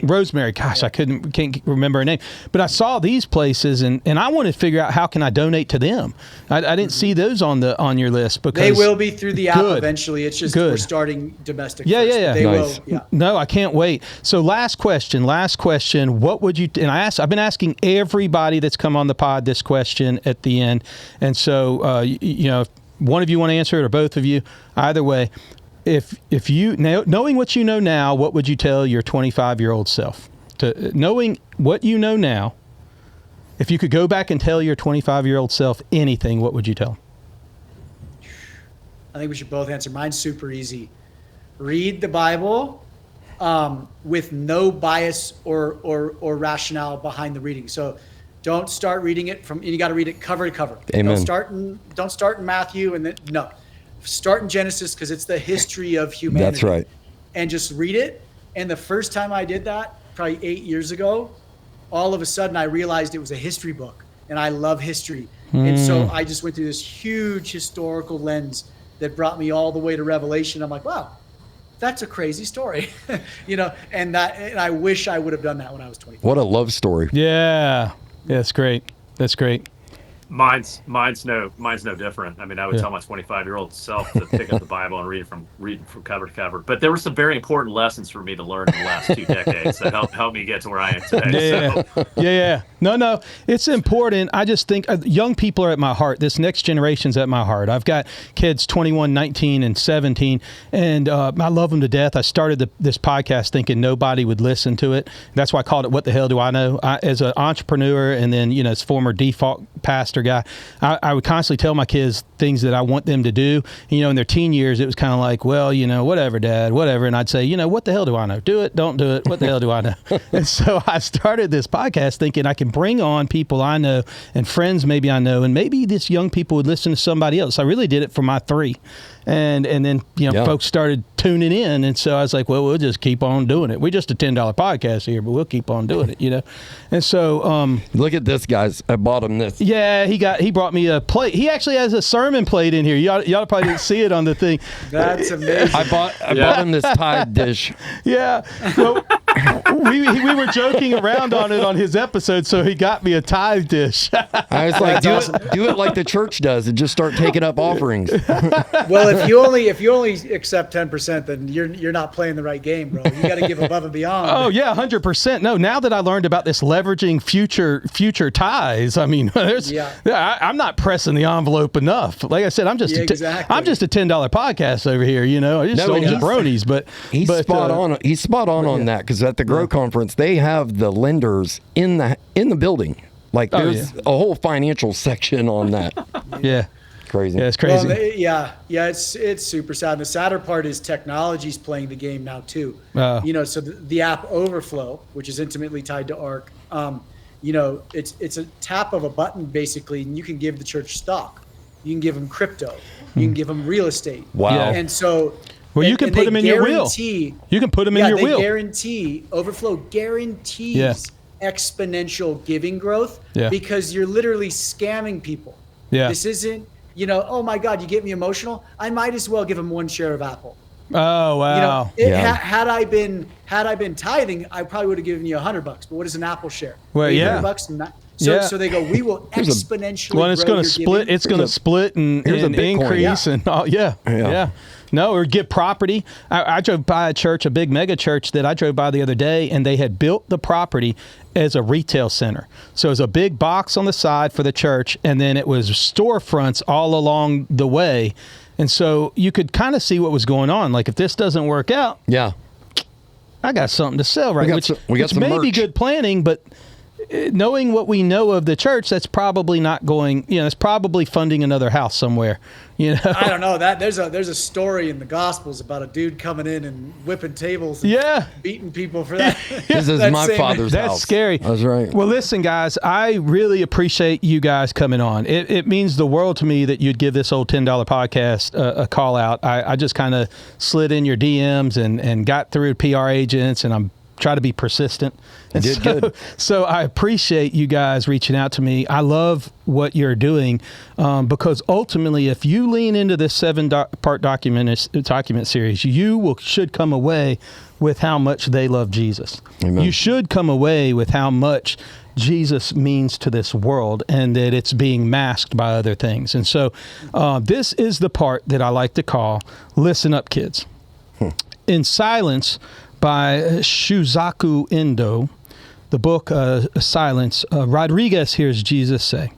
Rosemary. Gosh, I can't remember her name. But I saw these places, and I wanted to figure out how can I donate to them. I didn't see those on your list because they will be through the app eventually. It's just we're starting domestic. First. They nice. will. Yeah. No, I can't wait. So last question. What would you? And I've been asking everybody that's come on the pod this question at the end, and so if one of you want to answer it or both of you, either way. If you knowing what you know now, what would you tell your 25-year-old self? Knowing what you know now, if you could go back and tell your 25-year-old self anything, what would you tell him? I think we should both answer. Mine's super easy. Read the Bible with no bias or rationale behind the reading. So don't start reading it you got to read it cover to cover. Amen. Don't start in Matthew and then no. Start in Genesis because it's the history of humanity. That's right. And just read it. And the first time I did that, probably 8 years ago, all of a sudden I realized it was a history book, and I love history. And so I just went through this huge historical lens that brought me all the way to Revelation. I'm like, wow, that's a crazy story, and I wish I would have done that when I was 24. What a love story. Yeah, that's great. That's great. Mine's no different. I mean, I would tell my 25-year-old self to pick up the Bible and read from cover to cover. But there were some very important lessons for me to learn in the last 2 decades that helped me get to where I am today. Yeah. No, it's important. I just think young people are at my heart. This next generation's at my heart. I've got kids 21, 19, and 17, and I love them to death. I started this podcast thinking nobody would listen to it. That's why I called it What the Hell Do I Know? As an entrepreneur and then, as former default pastor guy, I would constantly tell my kids things that I want them to do. In their teen years, it was kind of like, well, whatever, Dad, whatever. And I'd say, what the hell do I know? Do it, don't do it. What the hell do I know? And so I started this podcast thinking I can bring on people I know and friends maybe I know, and maybe this young people would listen to somebody else. I really did it for my 3. And then, folks started tuning in. And so I was like, well, we'll just keep on doing it. We're just a $10 podcast here, but we'll keep on doing it, And so, look at this, guys. I bought him this. Yeah, he brought me a plate. He actually has a sermon plate in here. Y'all probably didn't see it on the thing. That's amazing. I bought him this Tide dish. Yeah. Well, we were joking around on it on his episode, so he got me a tithe dish. I was like, do it like the church does and just start taking up offerings. Well, if you only accept 10%, then you're not playing the right game, bro. You got to give above and beyond. Oh yeah, 100%. No, now that I learned about this leveraging future tithes, I mean, I'm not pressing the envelope enough. Like I said, I'm just I'm just a $10 podcast over here. You know, I just sold jabronis, but he's spot on. He's spot on that, because at the Grow Conference they have the lenders in the building. Like there's a whole financial section on that. Yeah. Crazy. Yeah, it's crazy. Well, it's super sad. And the sadder part is technology's playing the game now too. So the app Overflow, which is intimately tied to Arc, it's a tap of a button basically, and you can give the church stock. You can give them crypto. You can give them real estate. Wow. And so you can put them in your will. You can put them in your will. Overflow guarantees exponential giving growth because you're literally scamming people. Yeah. This isn't, oh my God, you get me emotional. I might as well give them one share of Apple. Oh, wow. Had I been tithing, I probably would have given you $100. But what is an Apple share? Well, $100. So they go, we will exponentially. Well, it's going to split. It's going to split and increase and all. Yeah. No, or get property. I drove by a church, a big mega church that I drove by the other day, and they had built the property as a retail center. So it was a big box on the side for the church, and then it was storefronts all along the way. And so you could kind of see what was going on. Like, if this doesn't work out, I got something to sell, right? Which may be good planning, but knowing what we know of the church, that's probably not going, it's probably funding another house somewhere. I don't know that there's a story in the Gospels about a dude coming in and whipping tables and beating people for that. This is my father's house. That's scary. That's right. Well, listen, guys, I really appreciate you guys coming on. It means the world to me that you'd give this old $10 podcast a call out. I just kind of slid in your DMs and got through PR agents, and I'm try to be persistent. And you did good. So I appreciate you guys reaching out to me. I love what you're doing because ultimately, if you lean into this 7-part document series, you should come away with how much they love Jesus. Amen. You should come away with how much Jesus means to this world and that it's being masked by other things. And so this is the part that I like to call Listen Up, Kids. In Silence by Shusaku Endo, the book Silence, Rodriguez hears Jesus say,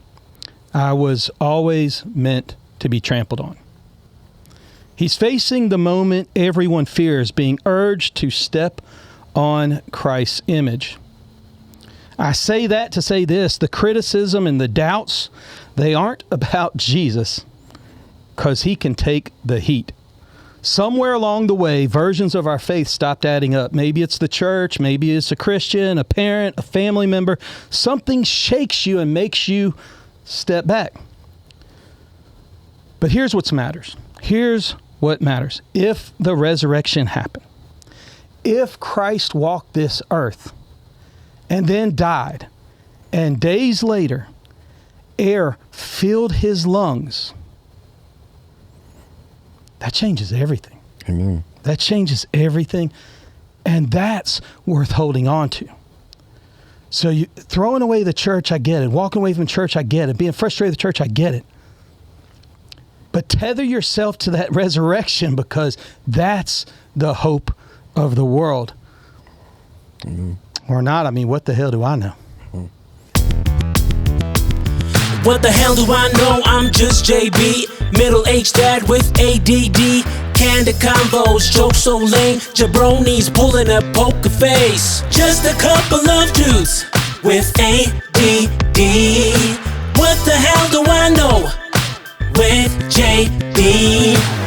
"I was always meant to be trampled on." He's facing the moment everyone fears, being urged to step on Christ's image. I say that to say this: the criticism and the doubts, they aren't about Jesus, because he can take the heat. Somewhere along the way, versions of our faith stopped adding up. Maybe it's the church, maybe it's a Christian, a parent, a family member. Something shakes you and makes you step back. But here's what matters. Here's what matters. If the resurrection happened, if Christ walked this earth and then died, and days later, air filled his lungs, that changes everything. Amen. That changes everything. And that's worth holding on to. So you throwing away the church, I get it. Walking away from church, I get it. Being frustrated with the church, I get it. But tether yourself to that resurrection, because that's the hope of the world. Amen. Or not. I mean, what the hell do I know? What the hell do I know? I'm just JB, middle-aged dad with ADD. Candid combos, jokes so lame, jabronis pulling a poker face. Just a couple of dudes with ADD. What the hell do I know? With JB.